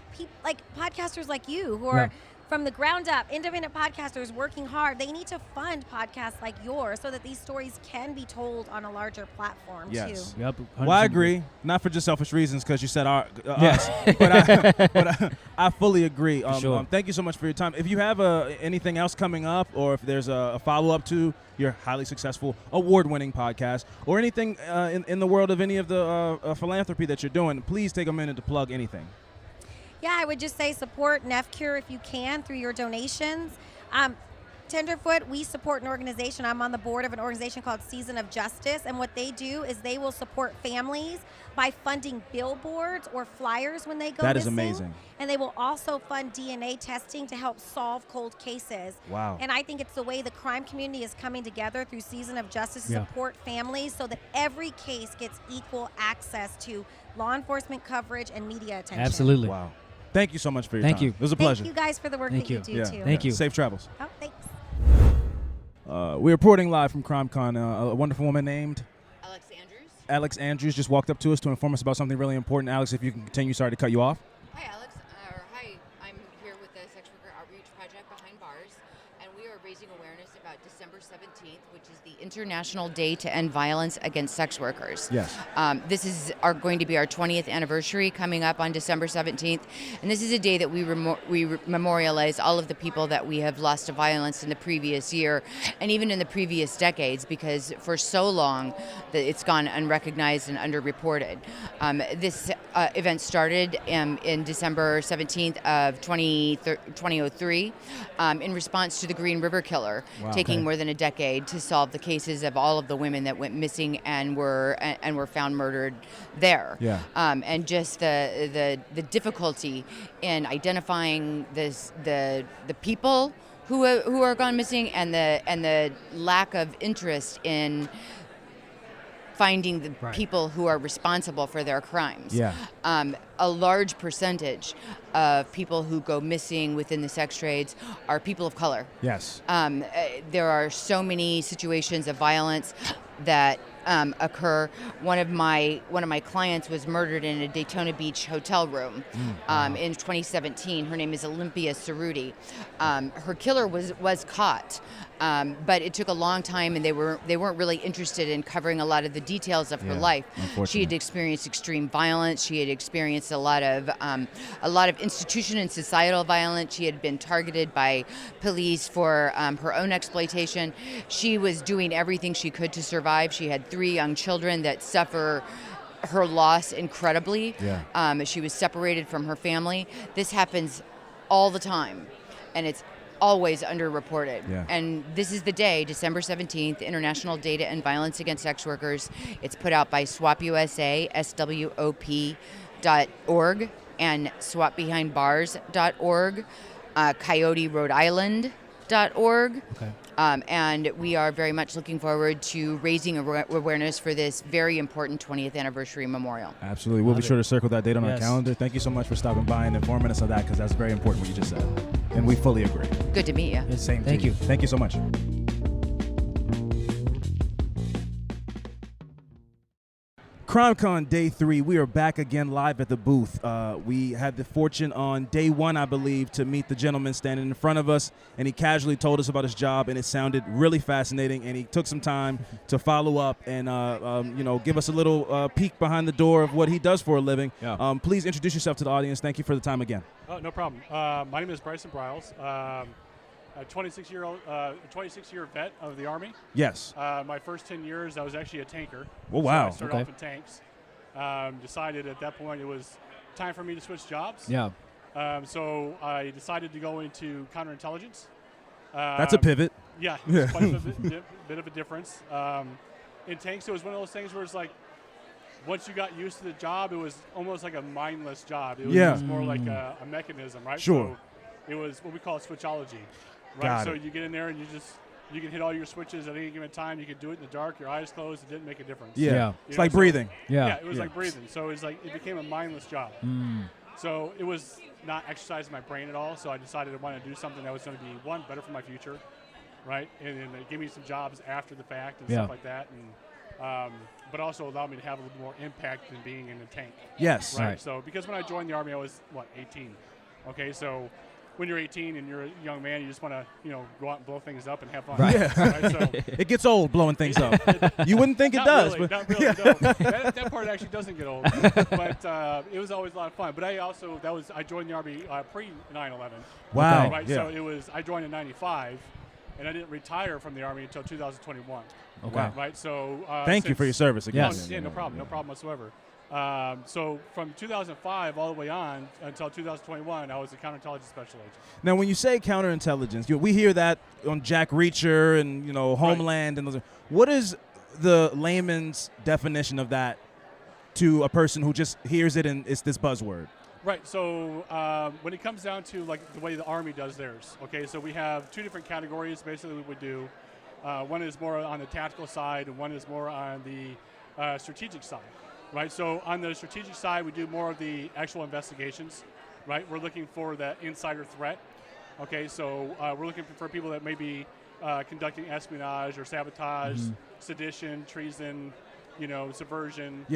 podcasters like you who are from the ground up, independent podcasters working hard. They need to fund podcasts like yours so that these stories can be told on a larger platform Yes. too. Yep. Well, I agree. Not for just selfish reasons, because you said us, but I fully agree. Sure. Thank you so much for your time. If you have anything else coming up, or if there's a follow-up to your highly successful, award-winning podcast, or anything in the world of any of the philanthropy that you're doing, please take a minute to plug anything. Yeah, I would just say support NEFCure if you can through your donations. Tenderfoot, we support an organization. I'm on the board of an organization called Season of Justice, and what they do is they will support families by funding billboards or flyers when they go missing. That is amazing. And they will also fund DNA testing to help solve cold cases. Wow. And I think it's the way the crime community is coming together through Season of Justice to support families so that every case gets equal access to law enforcement coverage and media attention. Absolutely. Wow. Thank you so much for your Thank time. you. It was a pleasure. Thank you guys for the work that you do too. Thank you. Safe travels. Oh, thanks. We're reporting live from CrimeCon. A wonderful woman named Alex Andrews just walked up to us to inform us about something really important. Alex, if you can continue, sorry to cut you off. Hi, Alex. Hi, I'm here with the Sex Worker Outreach Project Behind Bars, and we are raising awareness about December 17th, which is the International Day to End Violence Against Sex Workers. Yes. This is going to be our 20th anniversary coming up on December 17th, and this is a day that we memorialize all of the people that we have lost to violence in the previous year and even in the previous decades, because for so long that it's gone unrecognized and underreported. This event started in December 17th of 2003 in response to the Green River Killer, taking more than a decade to solve the cases of all of the women that went missing and were found murdered there. Yeah. And just the difficulty in identifying the people who are gone missing, and the lack of interest in finding the people who are responsible for their crimes. Yeah. A large percentage of people who go missing within the sex trades are people of color. Yes. There are so many situations of violence that occur. One of my clients was murdered in a Daytona Beach hotel room in 2017. Her name is Olympia Cerruti. Her killer was caught, but it took a long time, and they weren't really interested in covering a lot of the details of her life. She had experienced extreme violence. She had experienced a lot of institution and societal violence. She had been targeted by police for her own exploitation. She was doing everything she could to survive. She had 3 young children that suffer her loss incredibly. Yeah. She was separated from her family. This happens all the time, and it's always underreported. Yeah. And this is the day, December 17th, International Day to End Violence Against Sex Workers. It's put out by SWOP USA, SWOP.org, and SWOPBehindBars.org, Coyote, Rhode Island.org. Okay. And we are very much looking forward to raising awareness for this very important 20th anniversary memorial. Absolutely. We'll be sure to circle that date on our Yes. calendar. Thank you so much for stopping by and informing us of that, because that's very important what you just said. And we fully agree. Good to meet you. Same. Thank to you. Thank you so much. CrimeCon Day 3, we are back again live at the booth. We had the fortune on day 1, I believe, to meet the gentleman standing in front of us, and he casually told us about his job, and it sounded really fascinating, and he took some time to follow up and give us a little peek behind the door of what he does for a living. Yeah. Please introduce yourself to the audience. Thank you for the time again. Oh, no problem. My name is Bryson Briles. A 26-year vet of the Army. Yes. My first 10 years, I was actually a tanker. Oh, wow. So I started off in tanks. Decided at that point it was time for me to switch jobs. Yeah. So I decided to go into counterintelligence. That's a pivot. Yeah, it's quite a bit of a difference. In tanks, it was one of those things where it's like, once you got used to the job, it was almost like a mindless job. It was just more like a mechanism, right? Sure. So it was what we call switchology, right? Got so it. you get in there and you can hit all your switches at any given time. You could do it in the dark, your eyes closed. It didn't make a difference. Yeah. It's like So- breathing. Yeah, it was like breathing. So it became a mindless job. So it was not exercising my brain at all. So I decided I wanted to do something that was going to be, one, better for my future, right? And it gave me some jobs after the fact and stuff like that. And but also allowed me to have a little more impact than being in the tank. Yes. Right. So because when I joined the Army, I was, 18? Okay, so when you're 18 and you're a young man, you just want to, go out and blow things up and have fun. Right. Right? So It gets old blowing things up. You wouldn't think it does. Really, but not really, no. That part actually doesn't get old. But it was always a lot of fun. But I joined the Army pre 9/11. Wow. Right. Yeah. So I joined in '95, and I didn't retire from the Army until 2021. Okay. Wow. Right. So Thank you for your service again. Yeah, no problem whatsoever. So from 2005 all the way on until 2021, I was a counterintelligence special agent. Now, when you say counterintelligence, we hear that on Jack Reacher and Homeland and those. What is the layman's definition of that to a person who just hears it and it's this buzzword? Right. So when it comes down to like the way the Army does theirs, okay. So we have two different categories. Basically, we would do. One is more on the tactical side, and one is more on the strategic side. Right, so on the strategic side, we do more of the actual investigations, right? We're looking for that insider threat. Okay, so we're looking for people that may be conducting espionage or sabotage, sedition, treason, subversion,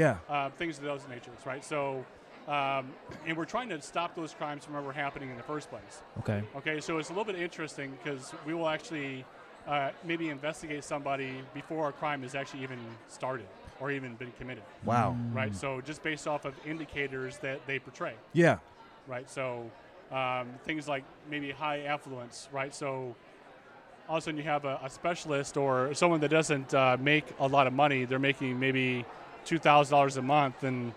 things of those natures, right? So, and we're trying to stop those crimes from ever happening in the first place. Okay. Okay, so it's a little bit interesting because we will actually maybe investigate somebody before a crime has actually even started or even been committed. Wow. Right, so just based off of indicators that they portray. Yeah. Right, so things like maybe high affluence, right? So all of a sudden you have a specialist or someone that doesn't make a lot of money. They're making maybe $2,000 a month, and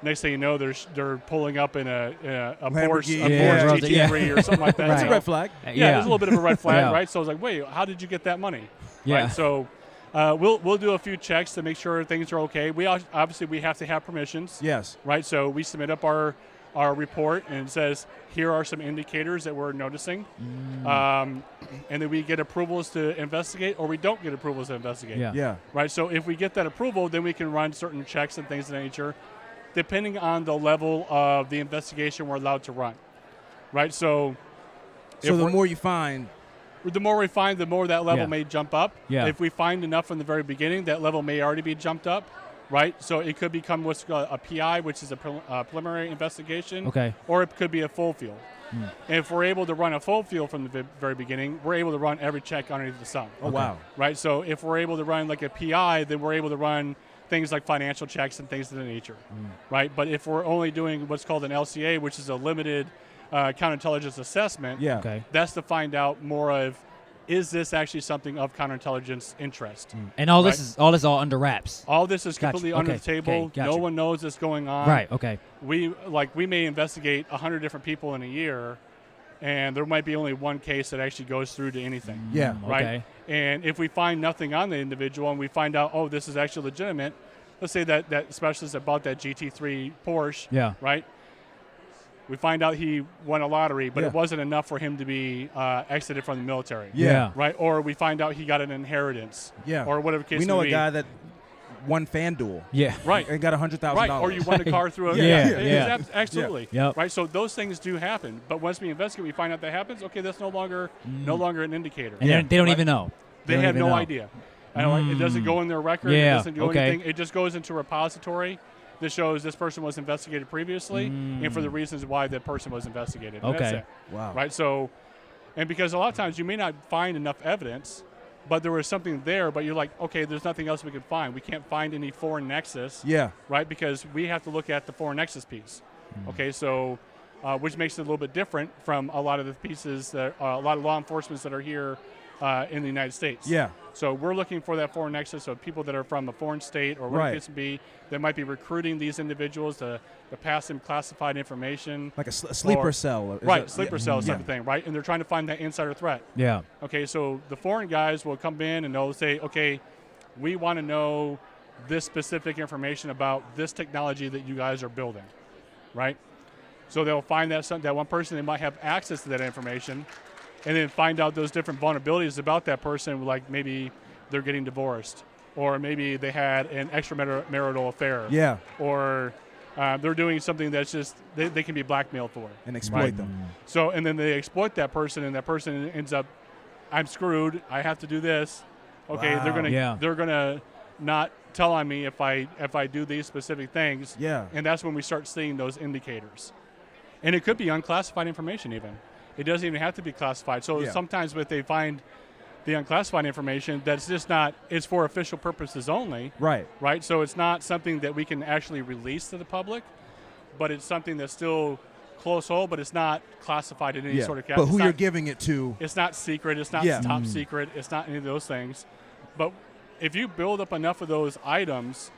next thing you know, they're pulling up in a Porsche GT3 or something like that. That's a red flag. Yeah, there's a little bit of a red flag, right? So I was like, wait, how did you get that money? Yeah. Right, so we'll do a few checks to make sure things are okay. We obviously we have to have permissions. Yes. Right, so we submit up our report and it says here are some indicators that we're noticing, and then we get approvals to investigate, or we don't get approvals to investigate. Yeah. Right, so if we get that approval, then we can run certain checks and things of that nature, depending on the level of the investigation we're allowed to run. Right, so the more you find. The more we find, the more that level may jump up. Yeah. If we find enough from the very beginning, that level may already be jumped up, right? So it could become what's called a PI, which is a preliminary investigation. Okay. Or it could be a full field. And if we're able to run a full field from the very beginning, we're able to run every check underneath the sun. Oh, wow. Right? So if we're able to run like a PI, then we're able to run things like financial checks and things of that nature. Right? But if we're only doing what's called an LCA, which is a limited counterintelligence assessment, that's to find out more of, is this actually something of counterintelligence interest? And all this is all under wraps. All this is completely under the table. Okay, gotcha. No one knows what's going on. Right. Okay. We may investigate 100 different people in a year, and there might be only one case that actually goes through to anything. Yeah. Right. Okay. And if we find nothing on the individual, and we find out, oh, this is actually legitimate. Let's say that specialist that bought that GT3 Porsche. Yeah. Right. We find out he won a lottery, but it wasn't enough for him to be exited from the military. Yeah. Right? Or we find out he got an inheritance. Yeah. Or whatever case we know may be. a guy that won FanDuel. Yeah. Right. And got $100,000. Right. Or you won a car through a... Absolutely. Yep. Right? So those things do happen. But once we investigate, we find out that happens, okay, that's no longer an indicator. And they don't even know. They have no idea. It doesn't go in their record. It doesn't do anything. It just goes into a repository. This shows this person was investigated previously and for the reasons why that person was investigated. And that's it. Wow. Right? So, and because a lot of times you may not find enough evidence, but there was something there, but you're like, okay, there's nothing else we can find. We can't find any foreign nexus. Yeah. Right? Because we have to look at the foreign nexus piece. Okay, so, which makes it a little bit different from a lot of the pieces that a lot of law enforcement that are here in the United States. Yeah. So we're looking for that foreign nexus of people that are from a foreign state or whatever Right. it case to be that might be recruiting these individuals to pass them classified information. Like a sleeper cell. Sleeper cell type of thing, right? And they're trying to find that insider threat. Yeah. Okay, so the foreign guys will come in and they'll say, okay, we want to know this specific information about this technology that you guys are building, right? So they'll find that one person, they might have access to that information, and then find out those different vulnerabilities about that person, like maybe they're getting divorced, or maybe they had an extramarital affair. Yeah. Or they're doing something that's just, they can be blackmailed for. And exploit them. So, and then they exploit that person, and that person ends up, I'm screwed, I have to do this. Okay, Wow. they're gonna not tell on me if I do these specific things. Yeah. And that's when we start seeing those indicators. And it could be unclassified information even. It doesn't even have to be classified. So sometimes if they find the unclassified information, that's just not, it's for official purposes only. Right. Right? So it's not something that we can actually release to the public, but it's something that's still close hold, but it's not classified in any sort of category. But who you're giving it to. It's not secret. It's not top secret. It's not any of those things. But if you build up enough of those items,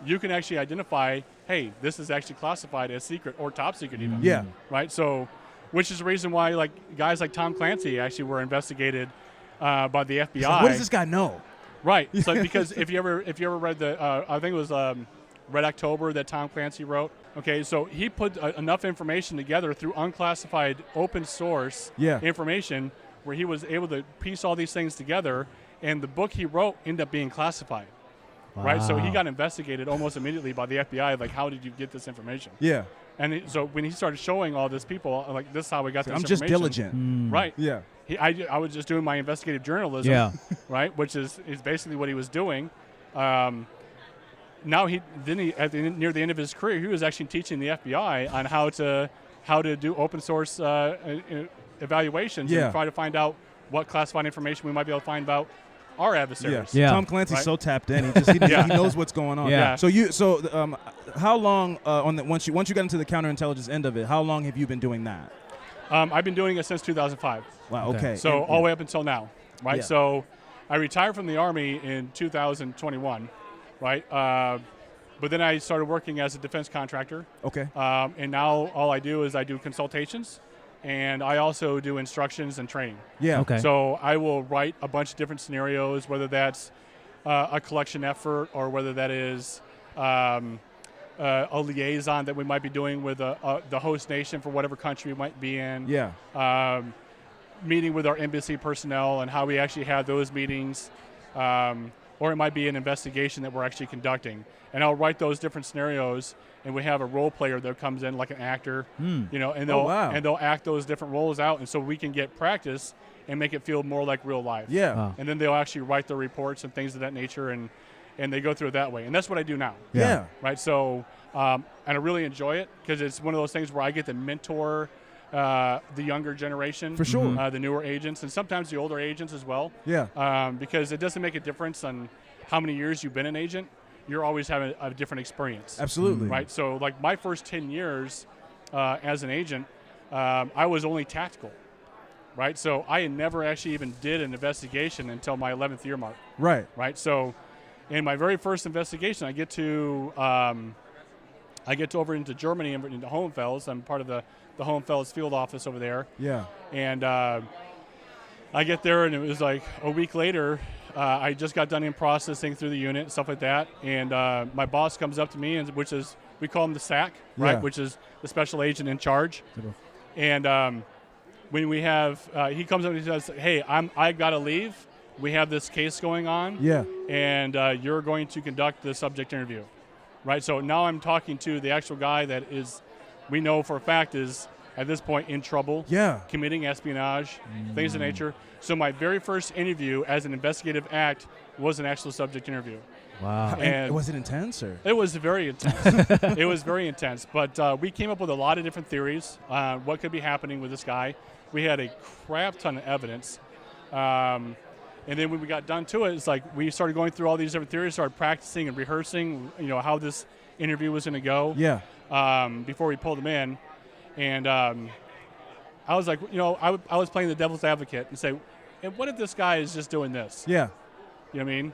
you can actually identify, hey, this is actually classified as secret or top secret even. Yeah. Right? So, which is the reason why like guys like Tom Clancy actually were investigated by the FBI. Like, what does this guy know? Right. So because if you ever read the I think it was Red October that Tom Clancy wrote. Okay, so he put enough information together through unclassified open source information where he was able to piece all these things together, and the book he wrote ended up being classified. Wow. Right, so he got investigated almost immediately by the FBI. Like, how did you get this information? Yeah. And so when he started showing all this people, like, this is how we got this I'm information. just diligent. Right. Yeah. I was just doing my investigative journalism. Yeah. Right, which is basically what he was doing. Now near the end of his career, he was actually teaching the FBI on how to do open source evaluations and try to find out what classified information we might be able to find about our adversaries. Yeah. Tom Clancy's so tapped in. He knows what's going on. Yeah. So how long once you got into the counterintelligence end of it, how long have you been doing that? I've been doing it since 2005. Wow. Okay. So all the way up until now, right? Yeah. So I retired from the Army in 2021, right? But then I started working as a defense contractor. Okay. And now all I do is I do consultations, and I also do instructions and training. Yeah. Okay. So I will write a bunch of different scenarios, whether that's a collection effort or whether that is a liaison that we might be doing with the host nation for whatever country we might be in. Yeah. Meeting with our embassy personnel and how we actually have those meetings. Or it might be an investigation that we're actually conducting. And I'll write those different scenarios, and we have a role player that comes in like an actor, and they'll act those different roles out, and so we can get practice and make it feel more like real life. Yeah. Wow. And then they'll actually write their reports and things of that nature, and they go through it that way. And that's what I do now. Yeah. Right. So, and I really enjoy it because it's one of those things where I get to mentor the younger generation, For sure. the newer agents, and sometimes the older agents as well. Yeah. Because it doesn't make a difference on how many years you've been an agent. You're always having a different experience. Absolutely. Right. So, like my first 10 years as an agent, I was only tactical. Right. So I had never actually even did an investigation until my 11th year mark. Right. Right. So, in my very first investigation, I get to over into Germany and into Hohenfels. I'm part of the Hohenfels field office over there. Yeah. And I get there, and it was like a week later. I just got done in processing through the unit and stuff like that. And my boss comes up to me, which is, we call him the SAC, right? Yeah. Which is the special agent in charge. And when we have, he comes up and he says, "Hey, I got to leave. We have this case going on. Yeah. And you're going to conduct the subject interview." Right. So now I'm talking to the actual guy that we know for a fact is at this point in trouble. Yeah. Committing espionage, things of nature. So my very first interview as an investigative act was an actual subject interview. Wow. And was it intense or? It was very intense. It was very intense. But we came up with a lot of different theories on what could be happening with this guy. We had a crap ton of evidence. And then when we got done to it, it's like we started going through all these different theories, started practicing and rehearsing, how this interview was going to go. Yeah. Before we pulled him in. And I was like, I was playing the devil's advocate and say, and what if this guy is just doing this? Yeah. You know what I mean?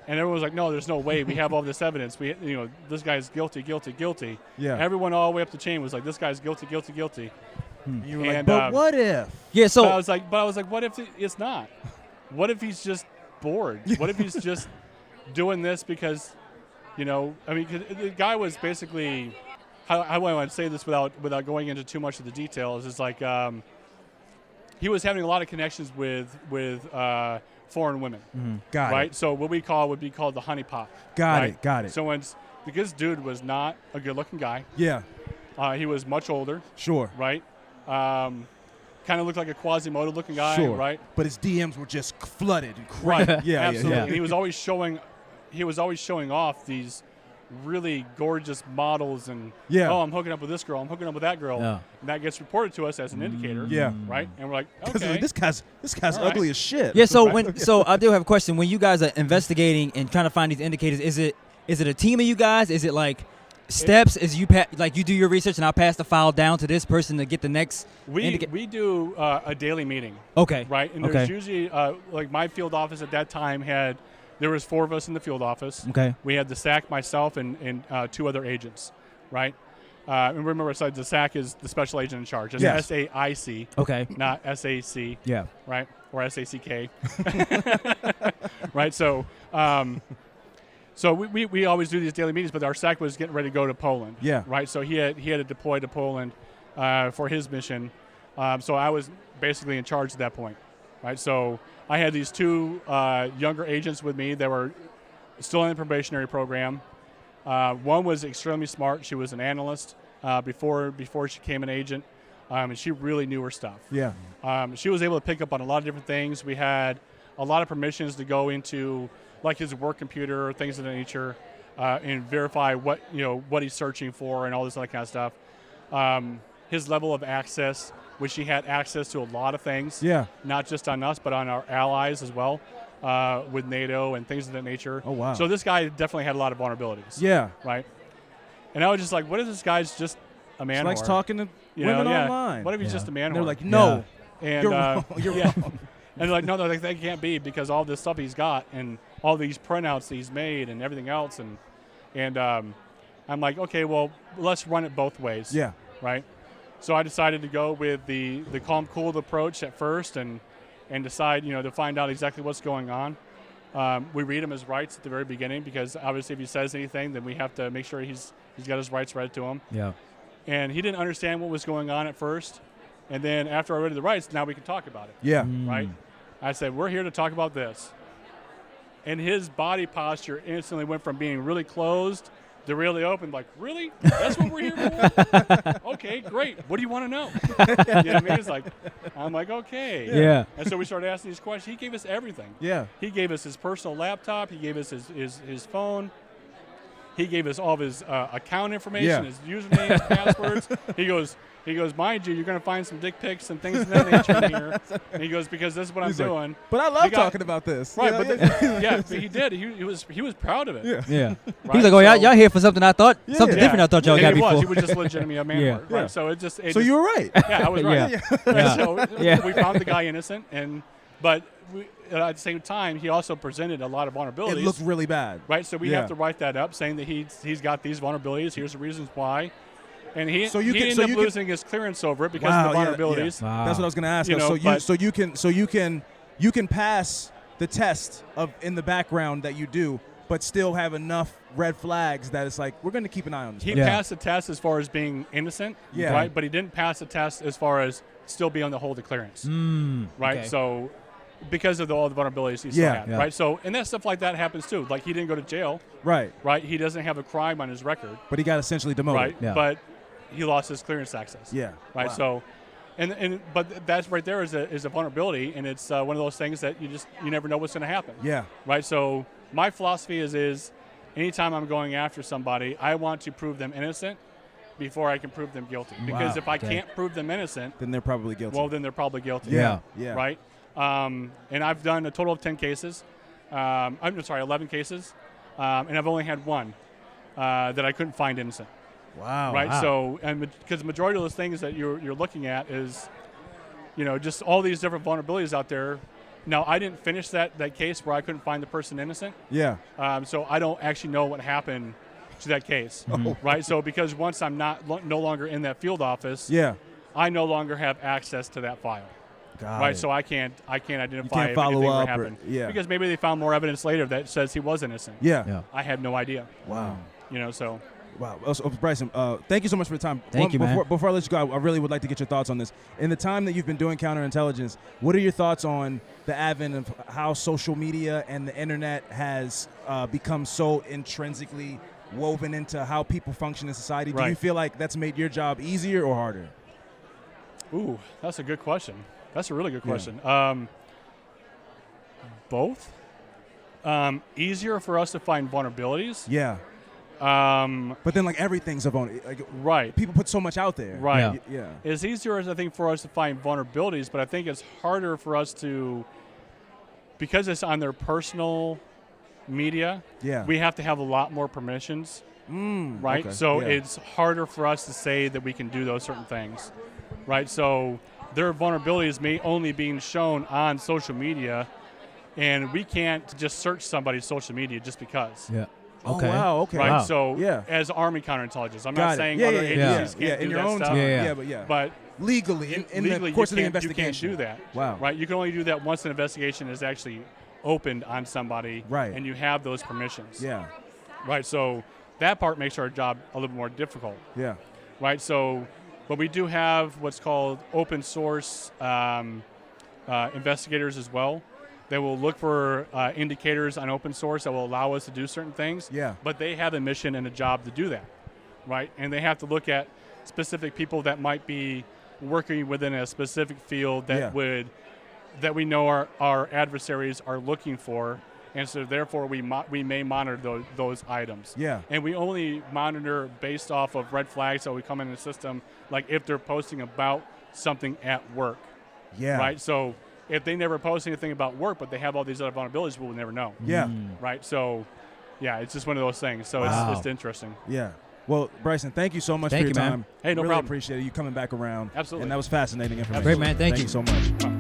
And everyone was like, no, there's no way. We have all this evidence. This guy's guilty, guilty, guilty. Yeah. Everyone all the way up the chain was like, this guy's guilty, guilty, guilty. You were like, but what if? Yeah. So but I was like, what if it's not? What if he's just bored? What if he's just doing this because, I mean, 'cause the guy was basically, how I want to say this without going into too much of the details, is like he was having a lot of connections with foreign women. Got right? it. So what would be called the honeypot. Got it. So because dude was not a good-looking guy. Yeah. He was much older. Sure. Right? Kind of looked like a Quasimodo-looking guy. Sure. Right? But his DMs were just flooded. Right. Yeah. Absolutely. Yeah. And he was always showing off these really gorgeous models and I'm hooking up with this girl, I'm hooking up with that girl. Yeah. And that gets reported to us as an indicator. Yeah. Right? And we're like, Because okay. this guy's All right. ugly as shit. yeah. So I do have a question. When you guys are investigating and trying to find these indicators, is it a team of you guys? Is it like steps? Is you you do your research and I'll pass the file down to this person to get the next? We do a daily meeting. Okay. Right? And there's usually, like my field office at that time there was 4 of us in the field office. Okay. We had the SAC, myself, and 2 other agents, right? And remember, so the SAC is the special agent in charge. It's SAIC. Okay. Not SAC. Yeah. Right? Or SACK. Right? So we always do these daily meetings, but our SAC was getting ready to go to Poland. Yeah. Right? So he had to deploy to Poland for his mission. So I was basically in charge at that point. Right? So I had these 2 younger agents with me that were still in the probationary program. One was extremely smart. She was an analyst before she became an agent, and she really knew her stuff. Yeah. She was able to pick up on a lot of different things. We had a lot of permissions to go into, like his work computer, things of that nature, and verify what he's searching for and all this other kind of stuff. His level of access, which he had access to a lot of things. Yeah. Not just on us, but on our allies as well, with NATO and things of that nature. Oh, wow. So this guy definitely had a lot of vulnerabilities. Yeah. Right? And I was just like, what if this guy's just a man Likes whore? talking to women online. What if he's just a man And they're whore? like, no. And, You're wrong. You're wrong. And they're like, no, that can't be because all this stuff he's got and all these printouts he's made and everything else. And I'm like, okay, well, let's run it both ways. Yeah. Right? So I decided to go with the calm, cool approach at first and decide, to find out exactly what's going on. We read him his rights at the very beginning because obviously if he says anything, then we have to make sure he's got his rights read to him. Yeah. And he didn't understand what was going on at first. And then after I read the rights, now we can talk about it. Yeah. Right? I said, we're here to talk about this. And his body posture instantly went from being really closed to really open. Like, really? That's what we're here for? Okay, great. What do you want to know? You know what I mean? I'm like, okay. Yeah. And so we started asking these questions. He gave us everything. Yeah. He gave us his personal laptop. He gave us his phone. He gave us all of his account information, his usernames, passwords. He goes, mind you, you're going to find some dick pics and things of that nature in here. And he goes, because this is what I'm doing. But I love talking about this. Right, Yeah, but he did. He was proud of it. Yeah. Yeah. Right? He's like, oh, y'all here for something something Yeah. different I thought y'all got he before. was. He was just legitimately a man. Yeah. Right? Yeah. So So you were right. Yeah, I was right. Yeah. Right, Yeah. So Yeah. we found the guy innocent, but at the same time, he also presented a lot of vulnerabilities. It looked really bad. Right, so we have to write that up, saying that he's got these vulnerabilities. Here's the reasons why, and he ended up losing his clearance over it because of the vulnerabilities. Yeah. That's what I was going to ask. You know, So you can pass the test of in the background that you do, but still have enough red flags that it's like we're going to keep an eye on this. He passed the test as far as being innocent, right? But he didn't pass the test as far as still being on the hold of clearance, right? Okay. So. Because of all the vulnerabilities he still had, right? So, and that stuff like that happens too. Like he didn't go to jail, right? He doesn't have a crime on his record, but he got essentially demoted, right? Yeah. But he lost his clearance access, right? Wow. So, but that's right there is a vulnerability, and it's one of those things that you never know what's going to happen, right? So my philosophy is anytime I'm going after somebody, I want to prove them innocent before I can prove them guilty. Because if I can't prove them innocent, then they're probably guilty. Well, then they're probably guilty. Yeah. Right. And I've done a total of 10 cases. I'm sorry, 11 cases, and I've only had one that I couldn't find innocent. Wow. Right. Wow. So, and because the majority of those things that you're looking at is, just all these different vulnerabilities out there, Now, I didn't finish that case where I couldn't find the person innocent. Yeah. So I don't actually know what happened to that case. Right? So because once I'm no longer in that field office, I no longer have access to that file. Right? So I can't identify if anything ever happened. Because maybe they found more evidence later that says he was innocent. Yeah. I had no idea. Wow. So. Wow. So, Bryson, thank you so much for your time. Thank you, man. Before I let you go, I really would like to get your thoughts on this. In the time that you've been doing counterintelligence, what are your thoughts on the advent of how social media and the internet has become so intrinsically woven into how people function in society? Do you feel like that's made your job easier or harder? Ooh, that's a good question. That's a really good question. Both. Easier for us to find vulnerabilities. Yeah. But then, like, everything's a vulnerability. Right. People put so much out there. Right. Yeah. It's easier, I think, for us to find vulnerabilities, but I think it's harder for us to, because it's on their personal media, we have to have a lot more permissions. Right? Okay. So it's harder for us to say that we can do those certain things. Right? So their vulnerabilities may only being shown on social media, and we can't just search somebody's social media just because. Yeah. Okay. Oh, wow. Okay. Right. Wow. So as Army counterintelligence, I'm not saying other agencies can't in do your that own stuff. time. But legally, in legally, the course of the you investigation, can't do that. Wow. Right. You can only do that once an investigation is actually opened on somebody. Right. And you have those permissions. Yeah. Right. So that part makes our job a little more difficult. Yeah. Right. So, but we do have what's called open source investigators as well. They will look for indicators on open source that will allow us to do certain things. Yeah. But they have a mission and a job to do that, right? And they have to look at specific people that might be working within a specific field that that we know our adversaries are looking for, and so therefore we may monitor those items. Yeah. And we only monitor based off of red flags that we come in the system, like if they're posting about something at work. Yeah. Right. So if they never post anything about work, but they have all these other vulnerabilities, we'll never know. Yeah. Right. So, yeah, it's just one of those things. So it's interesting. Yeah. Well, Bryson, thank you so much for your time. Hey, no really problem. appreciate it. You coming back around. Absolutely. And that was fascinating information. Great, man. Thank you so much.